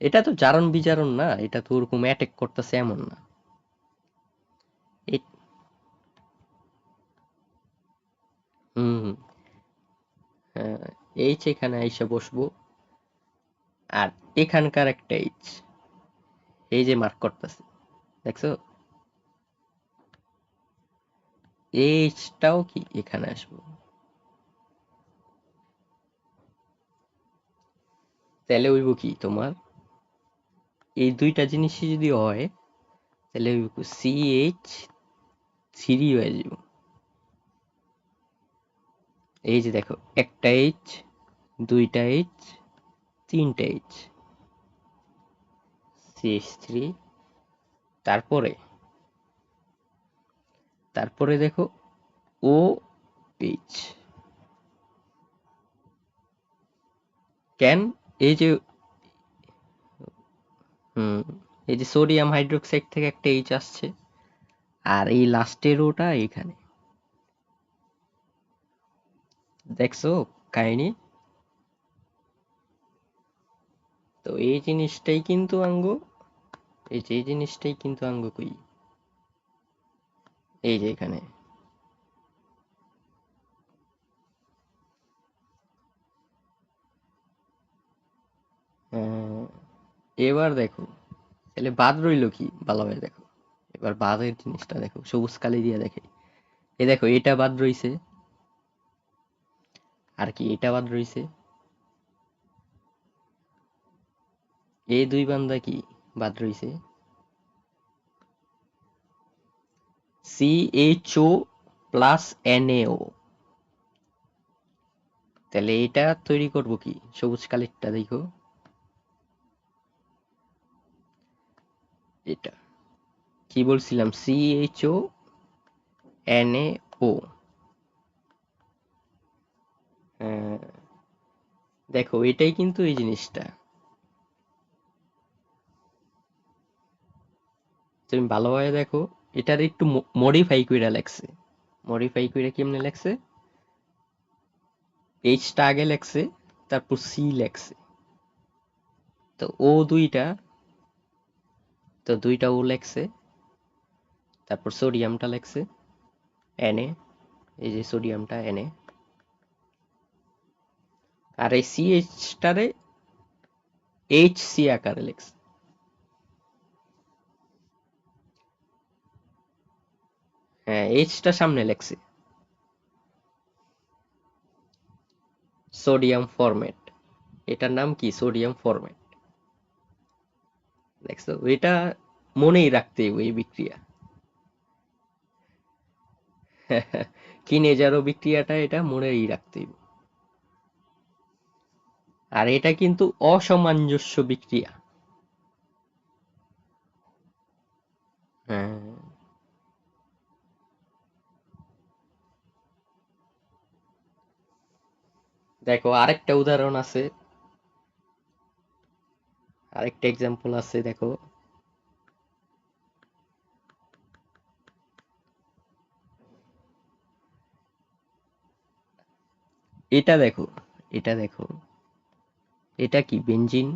এটা তো জারণ বিজারণ না, এটা তো ওরকম অ্যাটাক করতেছে এমন না। এই- হুম হুম, হ্যাঁ, এইচ এখানে এসে বসবো। আর এখানকার একটা এইচ, এই যে মার্ক করতেছে, দেখছো? এইচটাও কি এখানে আসবো। তাহলে হইব কি তোমার, এই দুইটা জিনিসই যদি হয়, তাহলে হইব সিএইচ থ্রি হয়ে যাব। এই যে দেখো, একটা এইচ, দুইটা এইচ, তিনটা এইচ, সিএইচ থ্রি। তারপরে তারপরে দেখো ও এইচ। কেন? এই যে, হুম, এই যে সোডিয়াম হাইড্রোক্সাইড থেকে একটা এইচ আসছে, আর এই লাস্টের ওটা এখানে, দেখছো কাহিনী? তো এই জিনিসটাই কিন্তু আঙ্গ, এই যে এই জিনিসটাই কিন্তু আঙ্গ কই, এই যে এখানে। আহ, এবার দেখো, তাহলে বাদ রইলো কি, ভালোভাবে দেখো। এবার বাদের জিনিসটা দেখো, সবুজ কালি দিয়ে দেখে। এই দেখো, এটা বাদ রইছে, আর কি এটা বাদ রইছে, এই দুই বান্দা কি বাদ রইছে, সিএইচও প্লাস এনএও। তাহলে এটা তৈরি করব কি, সবুজ কালিরটা দেখো, এটা কি বলছিলাম, সিএইচও এনএও। দেখো এটাই কিন্তু এই জিনিসটা, তুমি ভালোভাবে দেখো। এটার একটু মডিফাই কইরা লেখছে। মডিফাই কইরা কেমনে লেখছে, এইচটা আগে লেখছে, তারপর সি লেখছে। তো ও দুইটা, তো দুইটা ও লেখছে, তারপর সোডিয়ামটা লেখছে এনএ, এই যে সোডিয়ামটা এনএ, আর এই সিএইচটারে এইচ সি আকারে লেখছে। হ্যাঁ, এইচটা সামনে লেখছে, সোডিয়াম ফরম্যাট। এটার নাম কি, সোডিয়াম ফরম্যাট। দেখছো, এটা মনেই রাখতে হবে এই বিক্রিয়া। কিনেজারও বিক্রিয়াটা এটা মনেই রাখতে হবে। আর এটা কিন্তু অসামঞ্জস্য বিক্রিয়া। হ্যাঁ, দেখো আরেকটা উদাহরণ আছে, আরেকটা এক্সাম্পল আছে, দেখো। এটা দেখো, এটা দেখো, এটা কি বেনজিন,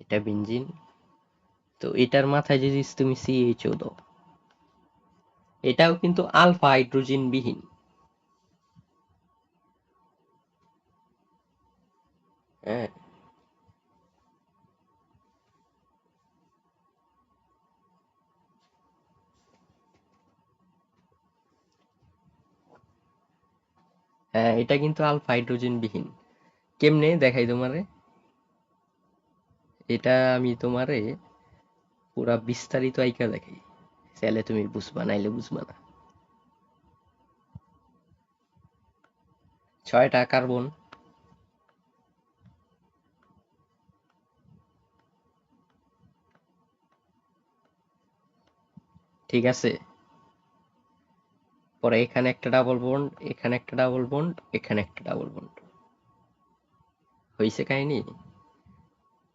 এটা বেনজিন। তো এটার মাথায় যদি তুমি সিএইচও দাও, এটাও কিন্তু আলফা হাইড্রোজেন বিহীন। হ্যাঁ, হ্যাঁ, এটা কিন্তু আলফা হাইড্রোজেন বিহীন। কেমনে দেখাই তোমারে, এটা আমি তোমারে পুরা বিস্তারিত আইকা দেখাই। তাহলে তুমি বুঝবা, নাইলে বুঝবা না। 6টা কার্বন, ঠিক আছে। পরে এখানে একটা ডাবল বন্ড, এখানে একটা ডাবল বন্ড, এখানে একটা ডাবল বন্ড। হইছে কাহিনী।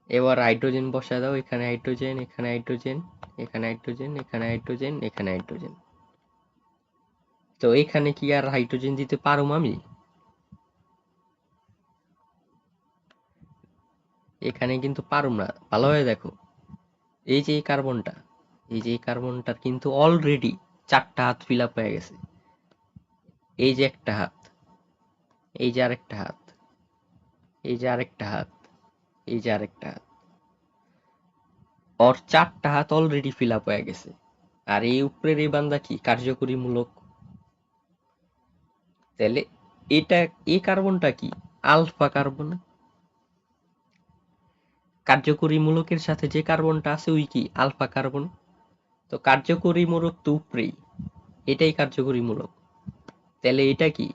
এবার হাইড্রোজেন বসায় দাও, এখানে হাইড্রোজেন, এখানে হাইড্রোজেন, এখানে হাইড্রোজেন, এখানে হাইড্রোজেন, এখানে হাইড্রোজেন। তো এখানে কি আর হাইড্রোজেন দিতে পারুম আমি? এখানে কিন্তু পারুম না, ভালোভাবে দেখো। এই যে এই কার্বনটা, এই যে এই কার্বনটার কিন্তু অলরেডি 4টা হাত ফিল আপ হয়ে গেছে। এই যে একটা হাত, এই যে আরেকটা হাত, এই যে আরেকটা হাত, এই যে আরেকটা হাত, ওর 4টা হাত অলরেডি ফিল আপ হয়ে গেছে। আর এই উপরের এই বান্দা কি কার্যকরী মূলক? তাহলে এটা, এই কার্বনটা কি আলফা কার্বন। কার্যকরী মূলকের সাথে যে কার্বনটা আছে ওই কি আলফা কার্বন। তো কার্যকরী মূলক তো উপরেই, এটাই কার্যকরী মূলক। তাহলে এটা কি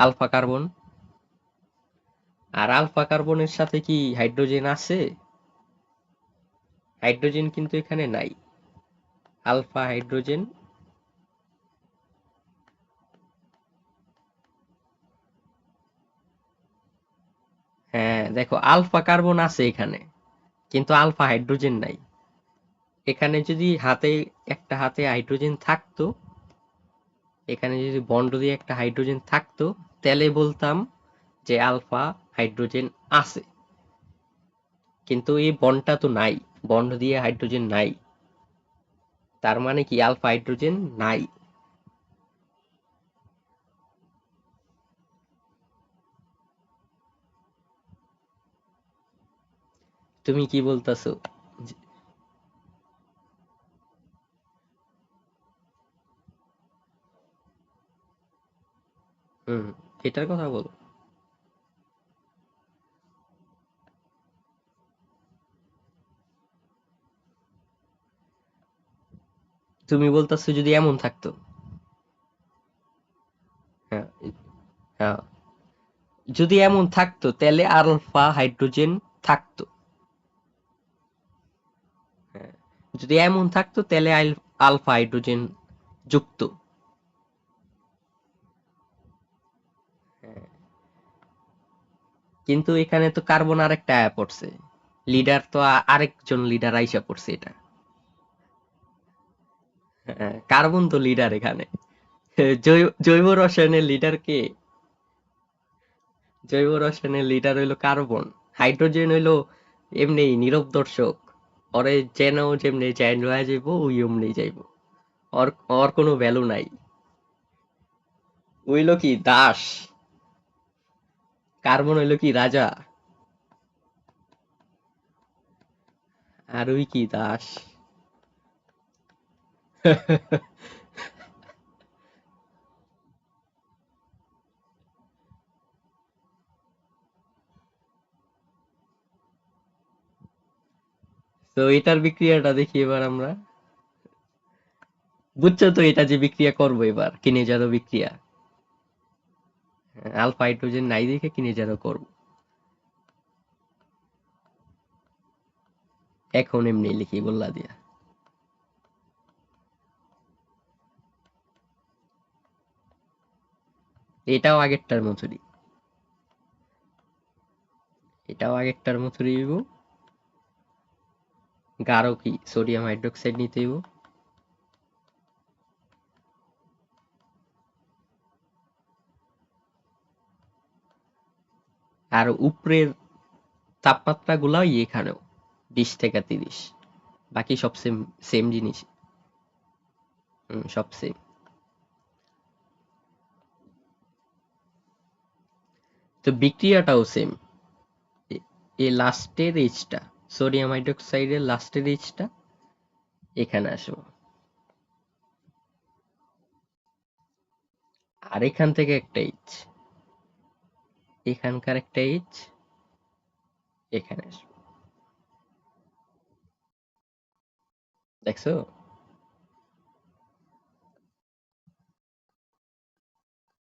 আলফা কার্বন। আর আলফা কার্বনের সাথে কি হাইড্রোজেন আছে? হাইড্রোজেন কিন্তু এখানে নাই। আলফা হাইড্রোজেন, হ্যাঁ দেখো আলফা কার্বন আছে এখানে, কিন্তু আলফা হাইড্রোজেন নাই। এখানে যদি হাতে, একটা হাতে হাইড্রোজেন থাকতো, এখানে যদি বন্ড দিয়ে একটা হাইড্রোজেন থাকতো, তাহলে বলতাম যে আলফা হাইড্রোজেন আছে। কিন্তু এই বন্ডটা তো নাই, বন্ড দিয়ে হাইড্রোজেন নাই, তার মানে কি আলফা হাইড্রোজেন নাই। তুমি কি বলতাছো? হুম, এটার কথা বলো। তুমি বলতাছো যদি এমন থাকতো। হ্যাঁ, হ্যাঁ, যদি এমন থাকতো তাহলে আলফা হাইড্রোজেন থাকতো। হ্যাঁ, যদি এমন থাকতো তাহলে আলফা হাইড্রোজেন যুক্ত। হ্যাঁ, কিন্তু এখানে তো কার্বন আরেকটা আয়া পড়ছে, লিডার তো আরেকজন লিডার আইসা পড়ছে এটা। হ্যাঁ, কার্বন তো লিডার এখানে। জৈব রসায়নের লিডার কে? জৈব রসায়নের লিডার হইলো কার্বন। হাইড্রোজেন হইলো এমনি নীরব দর্শক। ওরে যেন যেমনি জ্যান লয়া যাইব ওই অমনি যাইব। ওর ওর কোনো ভ্যালু নাই। হইলো কি দাস, কার্বন হইলো কি রাজা, আর ওই কি দাস। তো এটার বিক্রিয়াটা দেখি এবার আমরা। বুঝছো তো এটা যে বিক্রিয়া করবো এবার কিনে যারো বিক্রিয়া। আলফা হাইড্রোজেন নাই দেখে কিনে যারো করবো। এখন এমনি লিখি বললা দিয়া। এটাও আগেরটার মতোই, এটাও আগেরটার মতোই হইব। গাঢ় কি সোডিয়াম হাইড্রোক্সাইড নিতে হইব। আর উপরের তাপমাত্রা গুলাই এখানেও 20 থেকে 30, বাকি সব সেম, সেম জিনিস। সব সেম। তো বিক্রিয়াটাও সেম। এই লাস্টের এইচটা, সোডিয়াম হাইড্রোক্সাইডের লাস্টের এইচটা এখানে আসবো, আর এখান থেকে একটা এইচ, এখানকার একটা এইচ এখানে আসবো। দেখছো?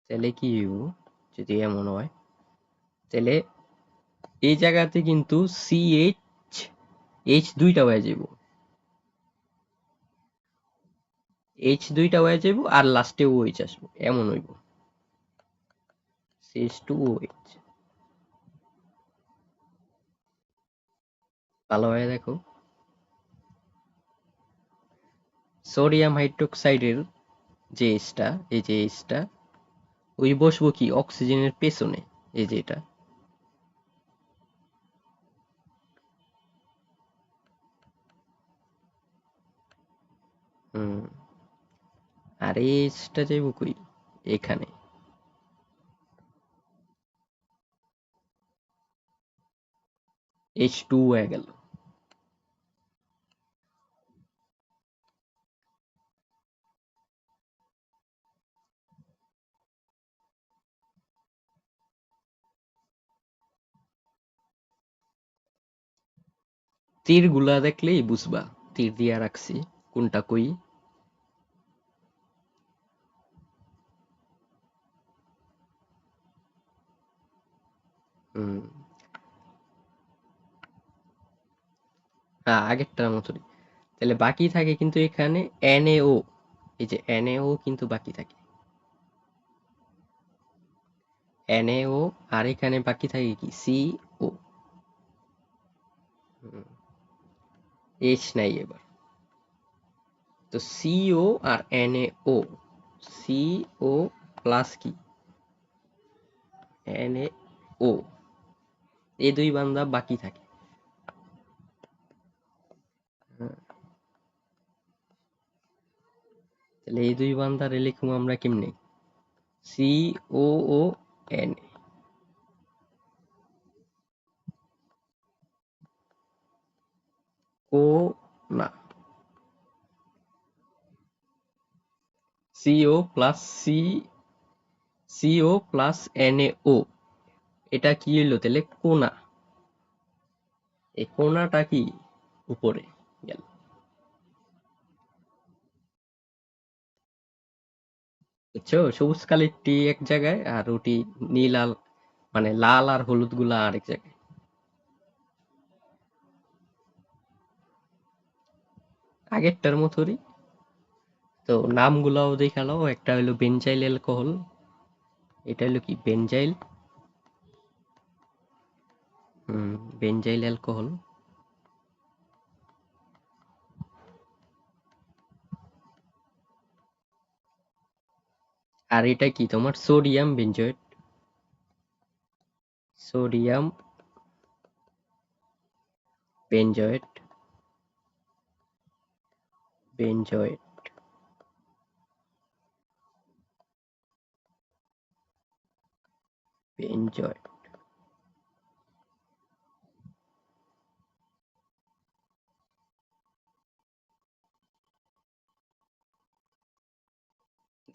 তাহলে কি হইব যদি এমন হয়, তাহলে এই জায়গাতে কিন্তু CH H দুইটা হয়ে যাব, H দুইটা হয়ে যাব আর লাস্টে OH আসবো, এমন হইব CH2OH। ভালোভাবে দেখো, সোডিয়াম হাইড্রোক্সাইডের যে H টা, এই যে H টা ওই বসবো কি অক্সিজেনের পেছনে, এই যে এটা। হুম, আর এই H টা যাইব কই, এখানে। H2 হয়ে গেল। তীর গুলা দেখলেই বুঝবা তীর দিয়া রাখছি কোনটা কই। হুম, হ্যাঁ আগেরটার মতোই। তাহলে বাকি থাকে কিন্তু এখানে NaO, এই যে NaO কিন্তু বাকি থাকে, NaO। আর এখানে বাকি থাকে কি CO। H নাই এবার, তো CO আর NaO, CO প্লাস কি NaO, এই দুই বান্দা বাকি থাকে। হ্যাঁ, তাহলে এই দুই বান্দারে লিখবো আমরা কেমনে, COON, কো না, CO প্লাস NaO, এটা কি হইলো তাহলে কোনা, এই কোনাটা কি উপরে গেল। বুঝছো, সবুজ কালিটি এক জায়গায় আর ওটি নীল আর মানে লাল আর হলুদ গুলা আরেক জায়গায়। আগেরটার মতোই। তো নামগুলাও দেখালো, একটা হলো বেনজাইল অ্যালকোহল, এটা হলো কি বেনজাইল, বেনজাইল অ্যালকোহল। আর এটা কি তোমার sodium benzoate, sodium benzoate, benzoate, benzoate.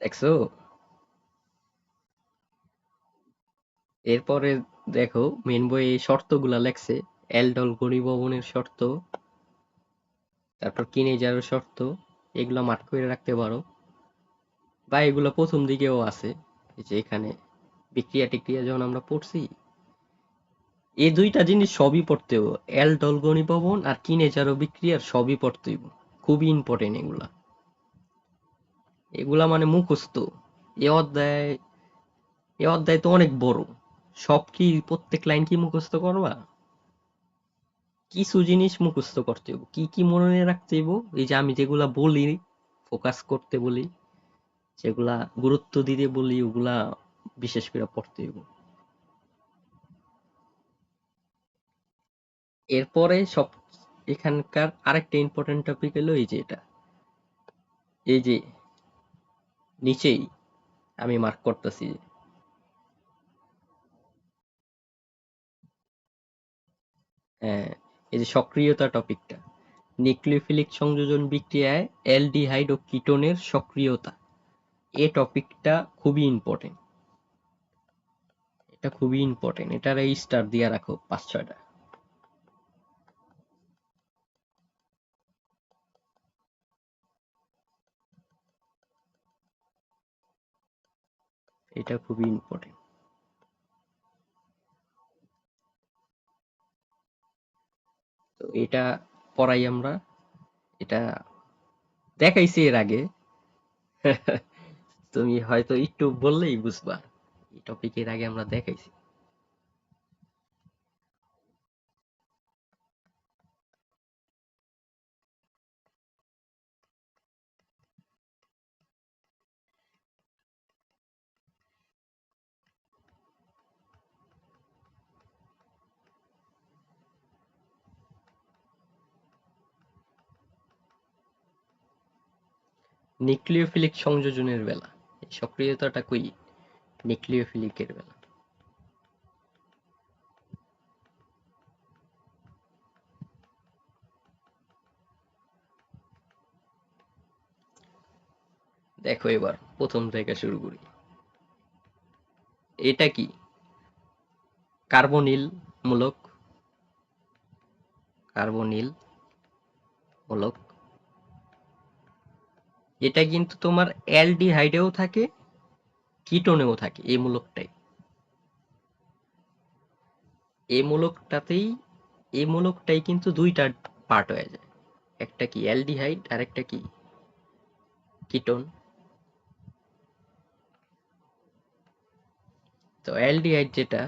দেখছো, এরপরে দেখো মেন বই এই শর্তগুলা লেখছে, অ্যালডল ঘনীভবনের শর্ত, তারপর কিনেজারের শর্ত, এগুলা মার্ক করে রাখতে পারো, বা এগুলা প্রথম দিকেও আছে, এই যে এখানে বিক্রিয়া টিক্রিয়া যখন আমরা পড়ছি, এই দুইটা জিনিস সবই পড়তে হবে, অ্যালডল ঘনীভবন আর কিনেজার বিক্রিয়ার সবই পড়তে হইব, খুবই ইম্পর্টেন্ট এগুলা। এগুলা মানে মুখস্থ, এ অধ্যায়, এ অধ্যায় তো অনেক বড়, সব কি প্রত্যেক লাইন কি মুখস্থ করবা, কিছু জিনিস মুখস্থ করতে হইব, কি কি মনে রাখতে হইব, এই যে আমি যেগুলা বলি, ফোকাস করতে বলি, যেগুলা গুরুত্ব দিতে বলি, ওগুলা বিশেষ করে পড়তে হইব। এরপরে সব, এখানকার আরেকটা ইম্পর্টেন্ট টপিক হলো এই যে এটা, এই যে নিচেই আমি মার্ক করতেছি, হ্যাঁ, এই যে সক্রিয়তা টপিকটা, নিউক্লিওফিলিক সংযোজন বিক্রিয়ায় অ্যালডিহাইড ও কিটোনের সক্রিয়তা, এই টপিকটা খুবই ইম্পর্টেন্ট, এটা খুবই ইম্পর্টেন্ট, এটার এই স্টার দিয়ে রাখো 5-6টা। এটা খুবই ইম্পর্টেন্ট। তো এটা পড়াই আমরা, এটা দেখাইছি এর আগে। তুমি হয়তো একটু বললেই বুঝবা, এই টপিকের আগে আমরা দেখাইছি। নিউক্লিওফিলিক সংযোজনের বেলা এই সক্রিয়তাটা কই? নিউক্লিওফিলিকের বেলা। দেখো এবার প্রথম থেকে শুরু করি। এটা কি? কার্বনিল মূলক, কার্বনিল মূলক। এটা কিন্তু তোমার অ্যালডিহাইডেও থাকে, কিটোনেও থাকে। এই মূলকটাই, এই মূলকটাই কিন্তু দুইটা পার্ট হয়ে যায়। একটা কি অ্যালডিহাইড আর একটা কি কিটোন। তো অ্যালডিহাইড যেটা,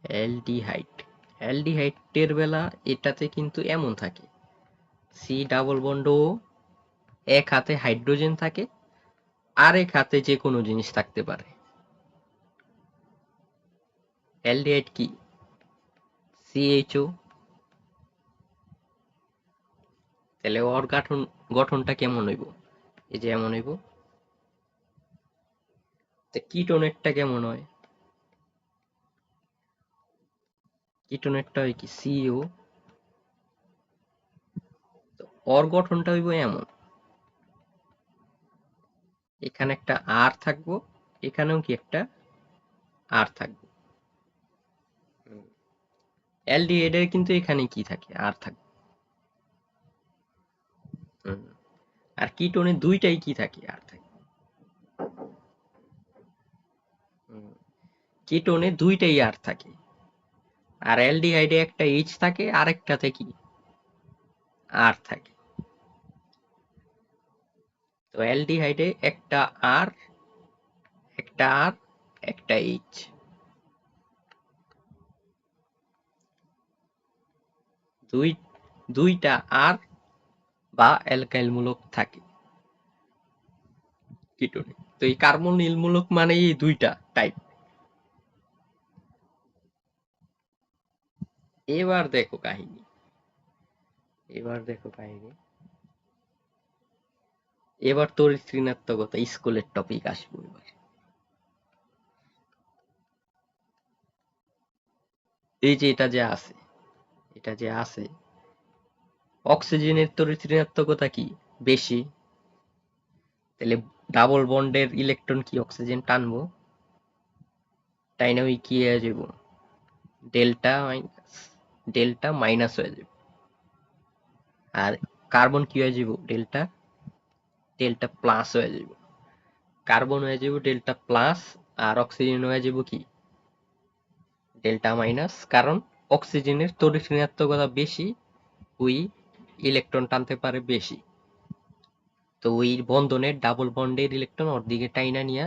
অ্যালডিহাইড অ্যালডিহাইডের বেলা এটাতে কিন্তু এমন থাকে, সি ডাবল বন্ড ও, এক হাতে হাইড্রোজেন থাকে, আরেক হাতে যে কোনো জিনিস থাকতে পারে। অ্যালডিহাইড কি? সিএইচও। তাহলে ওর গঠনটা কেমন হইব? এই যে এমন হইব। তা কিটোনেরটা কেমন হয়? কিটোনেরটা হয় কি সিও, ওর গঠনটা হইব এমন, এখানে একটা আর থাকবো, এখানেও কি একটা আর থাকবে। অ্যালডিহাইডের কিন্তু এখানে কি থাকে? আর থাকবে। আর কিটোনে দুইটাই কি থাকে? আর থাকে। কিটোনে দুইটাই আর থাকে, আর অ্যালডিহাইডে একটা এইচ থাকে, আরেকটাতে কি আর থাকে। তো অ্যালডিহাইডে একটা আর, একটা আর, একটা এইচ। দুইটা আর বা অ্যালকাইল মূলক থাকে কিটোনে। তো এই কার্বনিল মূলক মানে এই দুইটা টাইপ। এবার দেখো কাহিনী, এবার দেখো কাহিনী। এবার তড়িৎ ঋণাত্মকতা স্কুলের টপিক আসবো এবার। এই যে এটা যে আছে, এটা যে আছে, অক্সিজেনের তড়িৎ ঋণাত্মকতা কি? বেশি। তাহলে ডাবল বন্ডের ইলেকট্রন কি অক্সিজেন টানবো? তাই না? ওই কি হয়ে যাব, ডেল্টা মাইনাস, ডেল্টা মাইনাস হয়ে যাবে। আর কার্বন কি হয়ে যাব? ডেল্টা, ডেল্টা প্লাস হয়ে যাব। কার্বন হয়ে যাব ডেল্টা প্লাস, আর অক্সিজেন হয়ে যাব কি ডেল্টা মাইনাস। কারণ অক্সিজেনের তড়িৎ ঋণাত্মকতা বেশি, ওই ইলেকট্রন টানতে পারে বেশি। তো ওই বন্ধনের ডাবল বন্ডের ইলেকট্রন ওর দিকে টাইনা নিয়ে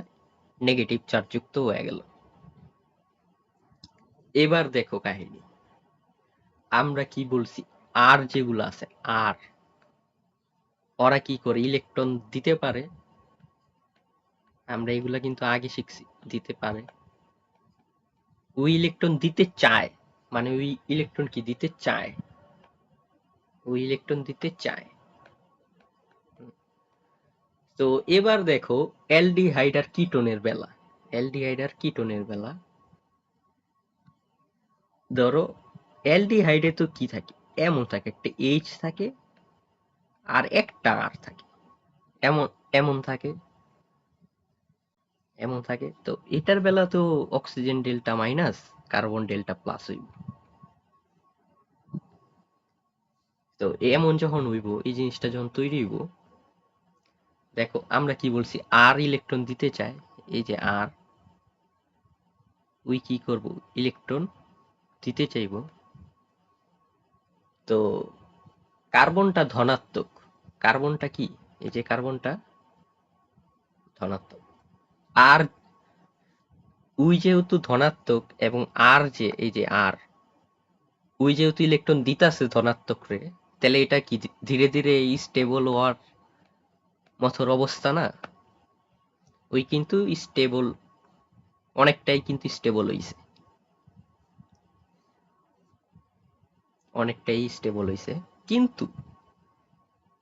নেগেটিভ চার্জ যুক্ত হয়ে গেল। এবার দেখো কাহিনী, আমরা কি বলছি, আর যেগুলো আছে আর, ওরা কি করে ইলেকট্রন দিতে পারে? আমরা এগুলা কিন্তু আগে শিখছি, দিতে পারে। ওই ইলেকট্রন দিতে চায়, মানে ওই ইলেকট্রন কি দিতে চায়, ওই ইলেকট্রন দিতে চায়। তো এবার দেখো অ্যালডিহাইড আর কিটোনের বেলা, অ্যালডিহাইড আর কিটোনের বেলা ধরো, অ্যালডিহাইডে তো কি থাকে? এমন থাকে, একটা এইচ থাকে আর একটা আর থাকে, এমন এমন থাকে, এমন থাকে। তো এটার বেলা তো oxygen delta minus, carbon delta plus হইব। তো এমন যখন হইব, এই জিনিসটা যখন তৈরি হইব, দেখো আমরা কি বলছি, আর ইলেকট্রন দিতে চায়, এই যে আর, উই কি করব, ইলেকট্রন দিতে চাইব। তো কার্বনটা ধনাত্মক, কার্বনটা কি, এই যে কার্বনটা ধনাত্মক, আর উই যেহেতু ধনাত্মক এবং আর যে এই যে আর, উই যেহেতু ইলেকট্রন দিতাছে ধনাত্মক রে, তাহলে এটা কি ধীরে ধীরে স্টেবল হওয়ার মতোর অবস্থা না? ওই কিন্তু স্টেবল, অনেকটাই কিন্তু স্টেবল হইছে, অনেকটাই স্টেবল হইছে। কিন্তু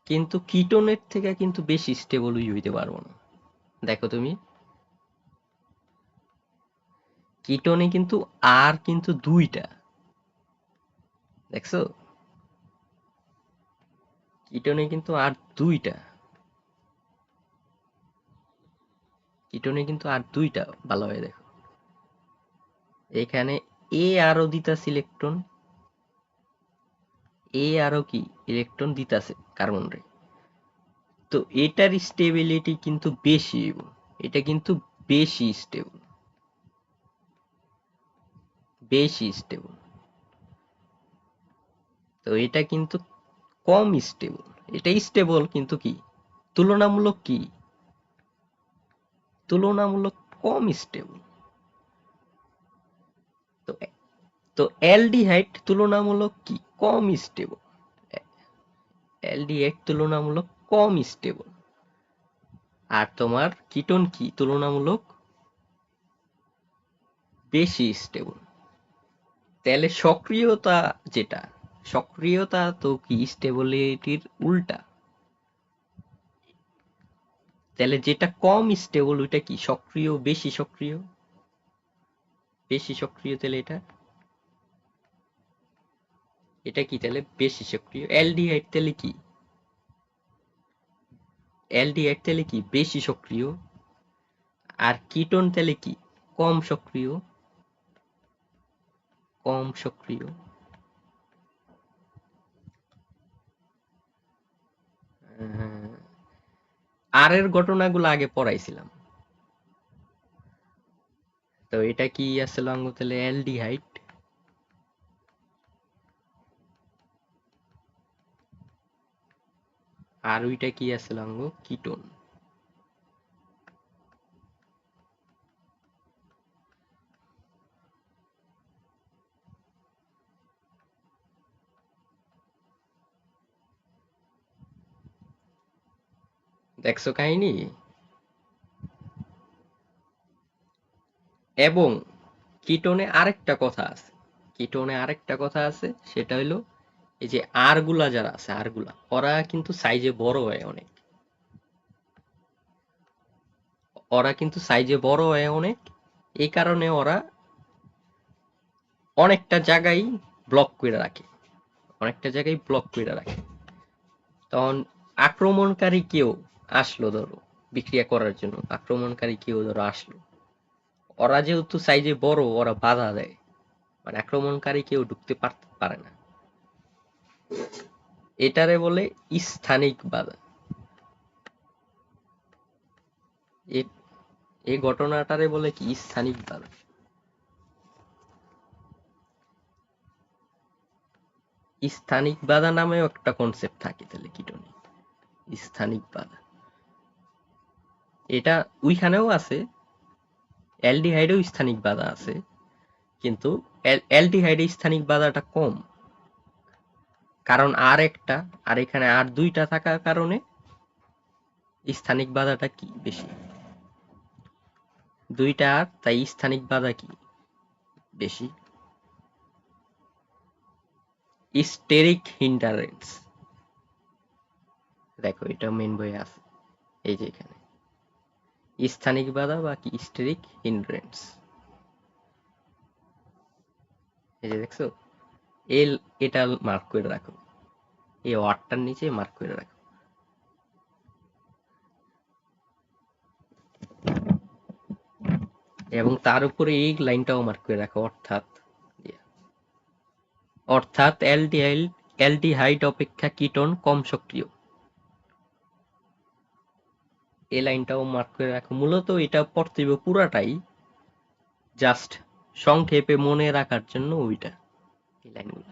কিন্তু কিটোনের থেকে কিন্তু বেশি স্টেবল হইতে পারবো না। দেখো তুমি, কিটোনে কিন্তু আর কিন্তু দুইটা, দেখছো, কিটোনে কিন্তু আর দুইটা, কিটোনে কিন্তু আর দুইটা, ভালোভাবে দেখো, এখানে এ আরো দিতাছে ইলেকট্রন, এ আরো কি ইলেকট্রন দিতাছে কার্বন রে। তো এটার স্টেবিলিটি কিন্তু বেশি, এটা কিন্তু বেশি স্টেবল, বেশি স্টেবল। তো এটা কিন্তু কম স্টেবল, এটা স্টেবল কিন্তু কি তুলনামূলক, কি তুলনামূলক কম স্টেবল। তো তো অ্যালডিহাইড তুলনামূলক কি কম স্টেবল, অ্যালডিহাইড তুলনামূলক কম স্টেবল। আর তোমার কিটোন কি তুলনামূলক বেশি স্টেবল। তাহলে সক্রিয়তা যেটা, সক্রিয়তা তো কি স্টেবিলিটির উল্টা। তাহলে যেটা কম স্টেবল ওইটা কি সক্রিয়, বেশি সক্রিয়, বেশি সক্রিয়। তাহলে এটা, এটা কি তাহলে বেশি সক্রিয়। অ্যালডিহাইড তাহলে কি, অ্যালডিহাইড তাহলে কি বেশি সক্রিয়, আর কিটোন তাহলে কি কম সক্রিয়, কম সক্রিয়। আর এর ঘটনাগুলো আগে পড়াইছিলাম। তো এটা কি আসলে অঙ্গ, তাহলে অ্যালডিহাইড, আর ওইটা কি আসলে অঙ্গ কিটোন। দেখছো কাহিনী। এবং কিটোনে আরেকটা কথা আছে, কিটোনে আরেকটা কথা আছে, সেটা হইলো এই যে আর গুলা যারা আছে, আর গুলা ওরা কিন্তু সাইজে বড় হয় অনেক, ওরা কিন্তু সাইজে বড় হয় অনেক, এই কারণে ওরা অনেকটা জায়গায় ব্লক করে রাখে, অনেকটা জায়গায় ব্লক করে রাখে। তখন আক্রমণকারী কেউ আসলো, ধরো বিক্রিয়া করার জন্য আক্রমণকারী কেউ ধরো আসলো, ওরা যেহেতু সাইজে বড় ওরা বাধা দেয়, মানে আক্রমণকারী কেউ ঢুকতে পারে না। এটারে বলে স্থানিক বাধা। এই ঘটনাটারে বলে কি স্থানিক বাধা। স্থানিক বাধা নামেও একটা কনসেপ্ট থাকে তাহলে কিটোনে, স্থানিক বাধা। এটা ওইখানেও আছে, অ্যালডিহাইডেও স্থানিক বাধা আছে, কিন্তু অ্যালডিহাইডে স্থানিক বাধাটা কম, কারণ আর একটা, আর এখানে আর দুইটা থাকার কারণে স্থানিক বাধাটা কি বেশি, দুইটা আর, তাই স্থানিক বাধা কি বেশি। স্টেরিক হিন্ডারেন্স, দেখো এটা মেন বইয়ে আছে, এই যে এখানে স্থানিক বাধা বা কি স্টেরিক হিন্ডারেন্স, এই যে দেখছো, এল, এটা মার্ক করে রাখো, এই ওয়ার্ডটার নিচে মার্ক করে রাখো। এবং তার উপরে এই লাইনটাও মার্ক করে রাখো, অর্থাৎ, অর্থাৎ অ্যালডিহাইড অপেক্ষা কিটোন কম সক্রিয়। এই লাইনটাও মার্ক করে রাখো। মূলত এটা পড়তে হবে পুরাটাই, জাস্ট সংক্ষেপে মনে রাখার জন্য ওইটা, এই লাইনগুলো।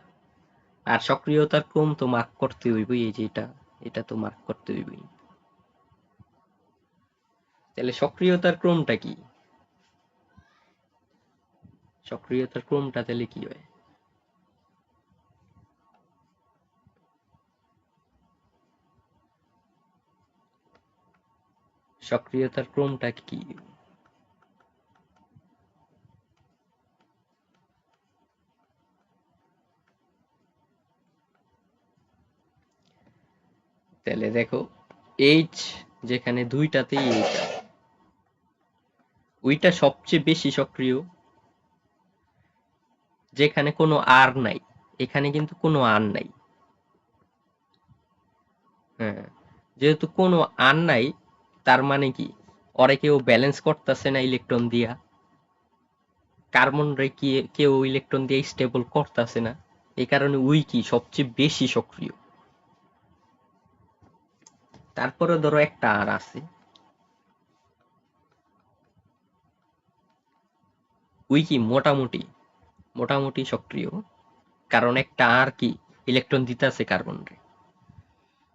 আর সক্রিয়তার ক্রম তো মার্ক করতে হইবই, এই যে এটা, এটা তো মার্ক করতে হইবই। তাহলে সক্রিয়তার ক্রমটা কি? সক্রিয়তার ক্রমটা তাহলে কি হয়? সক্রিয়তার ক্রমটা কি? তাহলে দেখো, এইচ যেখানে দুইটাতেই এইটা, ওইটা সবচেয়ে বেশি সক্রিয়। যেখানে কোনো আর নাই, এখানে কিন্তু কোনো আর নাই। হ্যাঁ, যেহেতু কোনো আর নাই, তার মানে কি ওরে কেউ ব্যালেন্স করতেছে না ইলেকট্রন দিয়া, কার্বন রে কি কেউ ইলেকট্রন দিয়ে স্টেবল করতেছে না, এই কারণে উই কি সবচেয়ে বেশি সক্রিয়। তারপরে ধরো একটা আর আছে, উই কি মোটামুটি মোটামুটি সক্রিয়, কারণ একটা আর কি ইলেকট্রন দিতেছে কার্বন রে।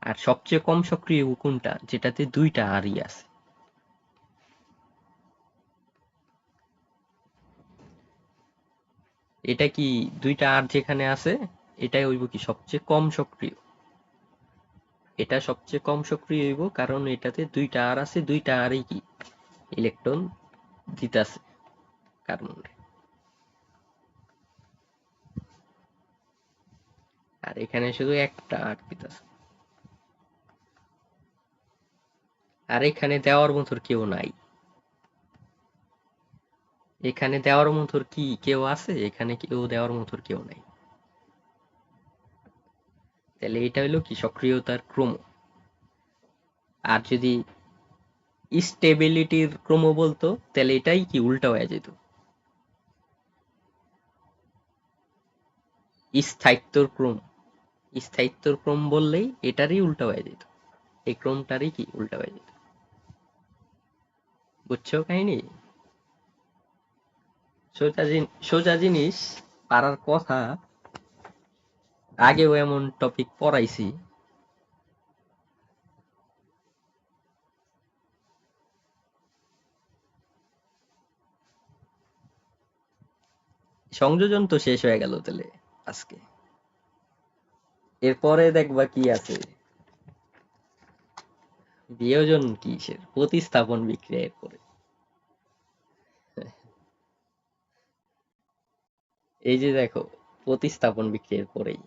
আর সবচেয়ে কম সক্রিয় কোনটা? যেটাতে দুইটা আরই আছে। এটা কি দুইটা আর যেখানে আছে, এটাই হইব কি সবচেয়ে কম সক্রিয়। এটা সবচেয়ে কম সক্রিয় হইব কারণ এটাতে দুইটা আর আছে, দুইটা আরই কি ইলেকট্রন দিতেছে কার্বন রে। আর এখানে শুধু একটা আর দিতেছে। আর এখানে দেওয়ার মতোর কেউ নাই। এখানে দেওয়ার মতোর কি কেউ আছে? এখানে কেউ দেওয়ার মতোর কেউ নাই। তাহলে এটা হইলো কি সক্রিয়তার ক্রম। আর যদি স্টেবিলিটির ক্রম বলতো, তাহলে এটাই কি উল্টা হয়ে যেত, স্থায়িত্বর ক্রম। স্থায়িত্বর ক্রম বললেই এটারই উল্টা হয়ে যেত, এই ক্রমটারই কি উল্টা হয়ে যেত। বুঝছো কাহিনী? সোজা জিনিস, পারার কথা। আগেও এমন টপিক পড়াইছি। সংযোজন তো শেষ হয়ে গেল তাহলে আজকে। এরপরে দেখবা কি আছে, বিয়োজন কিসের, প্রতিস্থাপন বিক্রিয়া। এরপরে এই যে দেখো, প্রতিস্থাপন বিক্রিয়ার পরেই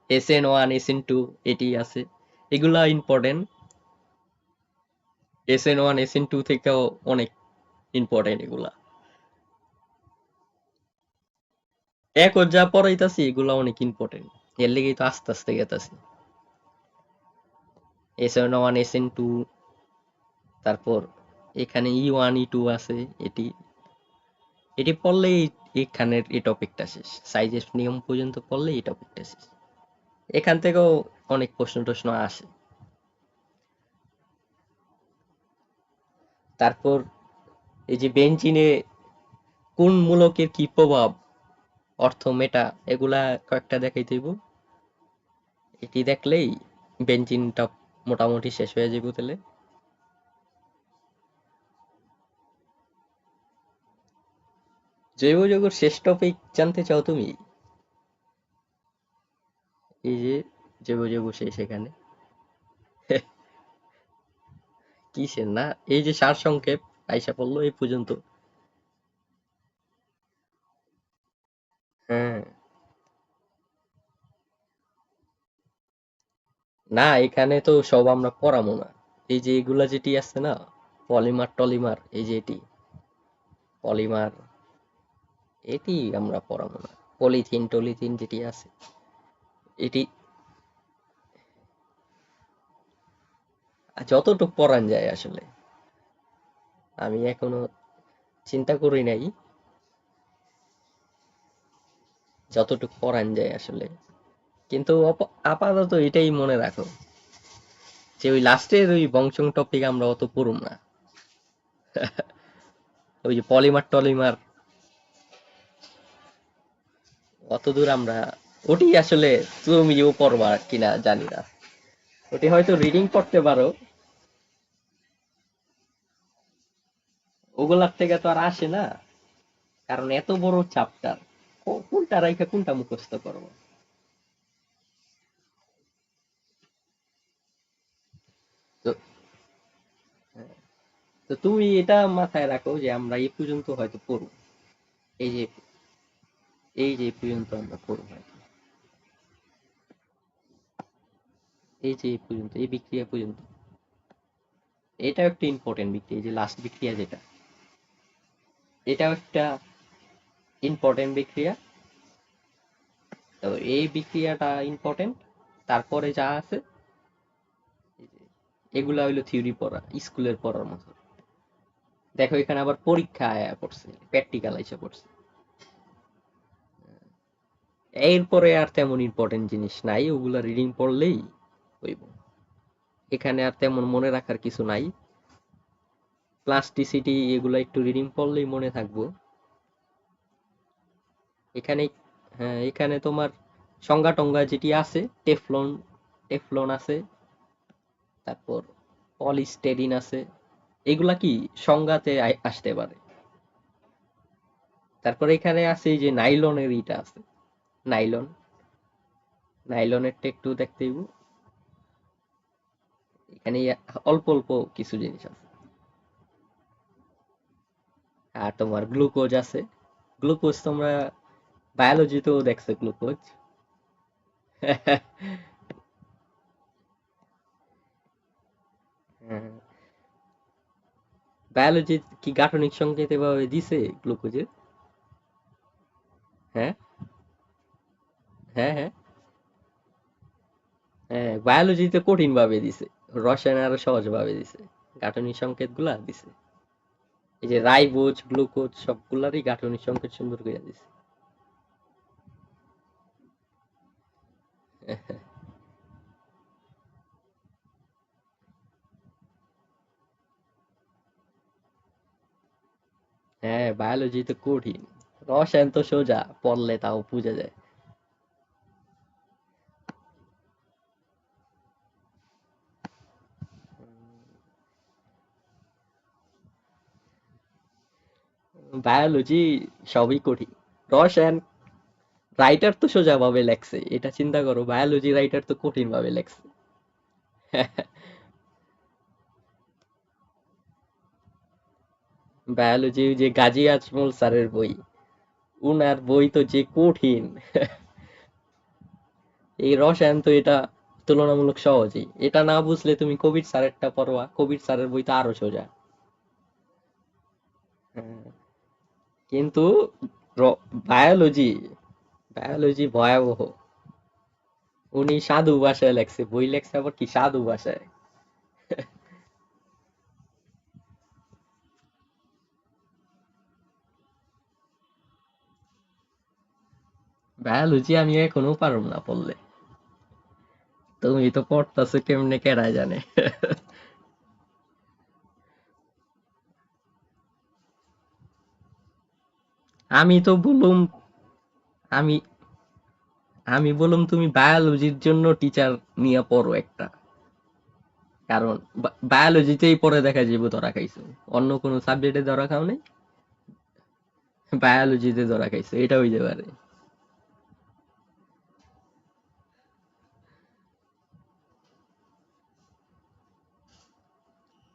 SN1 SN2 এটি আছে, এগুলা ইম্পর্টেন্ট। SN1 SN2 থেকেও অনেক ইম্পর্টেন্ট এগুলা। এখন যা পড়াইতাছি এগুলা অনেক ইম্পর্টেন্ট, এর লেগেই তো আস্তে আস্তে গেতাছি। SN1 SN2, তারপর এখানে E1 E2 আছে, এটি এটি পড়লেই এখানের এই টপিকটা শেষ। সাইজের নিয়ম পর্যন্ত পড়লে এই টপিকটা শেষ। এখান থেকেও অনেক প্রশ্ন টশ্ন আসে। তারপর এই যে বেঞ্জিনে কোন মূলকের কি প্রভাব, অর্থ মেটা, এগুলা কয়েকটা দেখাই দিব। এটি দেখলেই বেঞ্জিনটা মোটামুটি শেষ হয়ে যাবে তাহলে। জৈব যৌগের শেষ টপিক জানতে চাও তুমি? এই যে জৈব যৌগ শেষ এখানে। কিসের না, এই যে সার সংক্ষেপ আইসা পড়লো এই পর্যন্ত। হ্যাঁ, না এখানে তো সব আমরা পড়াবো না। এই যে এগুলা যেটি আছে না, পলিমার টলিমার, এই যে এটি পলিমার, এটি আমরা পড়াবো না। পলিথিন টলিথিন যেটি আছে, এটি যতটুকু পড়ান যায় আসলে। আমি এখনো চিন্তা করি নাই, যতটুকু পড়ান যায় আসলে। কিন্তু আপাতত এটাই মনে রাখো, যে ওই লাস্টের ওই বংশং টপিক আমরা অত পড়ুম না, ওই যে পলিমার টলিমার অত দূর আমরা, ওটি আসলে তুমিও পড়বা কিনা জানি না, ওটি হয়তো রিডিং পড়তে পারো, ওগুলার থেকে তো আর আসে না, কারণ এত বড় চ্যাপ্টার, কোনটা রাইখা কোনটা মুখস্থ করবো। তো তো তুমি এটা মাথায় রাখো যে আমরা এই পর্যন্ত হয়তো পড়ব, এই যে এই পর্যন্ত আমরা পড়ব হয়তো, এই যে এই পর্যন্ত, এই বিক্রিয়া পর্যন্ত, এটাও একটা ইম্পর্টেন্ট বিক্রিয়া, এই যে লাস্ট বিক্রিয়া যেটা, এটাও একটা ইম্পর্টেন্ট বিক্রিয়া। তো এই বিক্রিয়াটা ইম্পর্টেন্ট, তারপরে যা আছে এগুলা হইলো থিওরি পড়া, স্কুলের পড়ার মতো। দেখো এখানে আবার পরীক্ষা আয়া পড়ছে, প্র্যাকটিক্যাল এসে পড়ছে, এরপরে আর তেমন ইম্পর্টেন্ট জিনিস নাই, ওগুলা রিডিং পড়লেই হইব, এখানে আর তেমন মনে রাখার কিছু নাই, প্লাস্টিসিটি এগুলা একটু রিডিং পড়লেই মনে থাকবো। এখানে, হ্যাঁ এখানে তোমার সংজ্ঞা টঙ্গা যেটি আছে, টেফলন, টেফলন আছে, তারপর পলিস্টেরিন আছে, এগুলা কি সংজ্ঞাতে আসতে পারে। তারপর এখানে আছে এই যে নাইলনের ইটা আছে, নাইলন, নাইলনেরটা একটু দেখতে হইব, এখানে অল্প অল্প কিছু জিনিস আছে। আর তোমার গ্লুকোজ আছে, গ্লুকোজ তোমরা বায়োলজিতেও দেখছো গ্লুকোজ। বায়োলজি কি গাঠনিক সংকেত এভাবে দিছে গ্লুকোজের? হ্যাঁ হ্যাঁ হ্যাঁ হ্যাঁ, বায়োলজিতে কঠিন ভাবে দিছে, রসায়নে আরো সহজ ভাবে দিছে, গাঠনিক সংকেত গুলা দিছে, এই যে রাইবোজ গ্লুকোজ সবগুলারই গাঠনিক সংকেত সুন্দর করে দিছে। হ্যাঁ বায়োলজি তো কঠিন, রসায়ন তো সোজা, পড়লে তাও বুঝা যায়। বায়োলজি সবই কঠিন, রসায়ন রাইটার তো সোজা ভাবে লেখছে, এটা চিন্তা করো, বায়োলজি রাইটার তো কঠিন ভাবে লেখছে। বায়োলজি যে গাজী আজমল স্যারের বই, উনার বই তো যে কঠিন, এই রসায়ন তো এটা তুলনামূলক সহজই, এটা না বুঝলে তুমি কবির স্যারেরটা পড়বা, কবির স্যারের বই তো আরো সোজা। হ্যাঁ, কিন্তু বায়োলজি, বায়োলজি ভয়াবহ, উনি সাধু ভাষায় লেখছে, বই লেখছে আবার কি সাধু ভাষায়। বায়োলজি আমি এখনো পারুম না পড়লে, তুমি তো পড়তাছো কেমনে কেডা জানে। আমি তো বললুম, আমি আমি বললাম তুমি বায়োলজির জন্য টিচার নিয়ে পড়ো একটা, কারণ বায়োলজিতেই পরে দেখা যাবে ধরা খাইছো, অন্য কোনো সাবজেক্টে ধরা খাও নাই, বায়োলজিতে ধরা খাইছো, এটা হইতে পারে।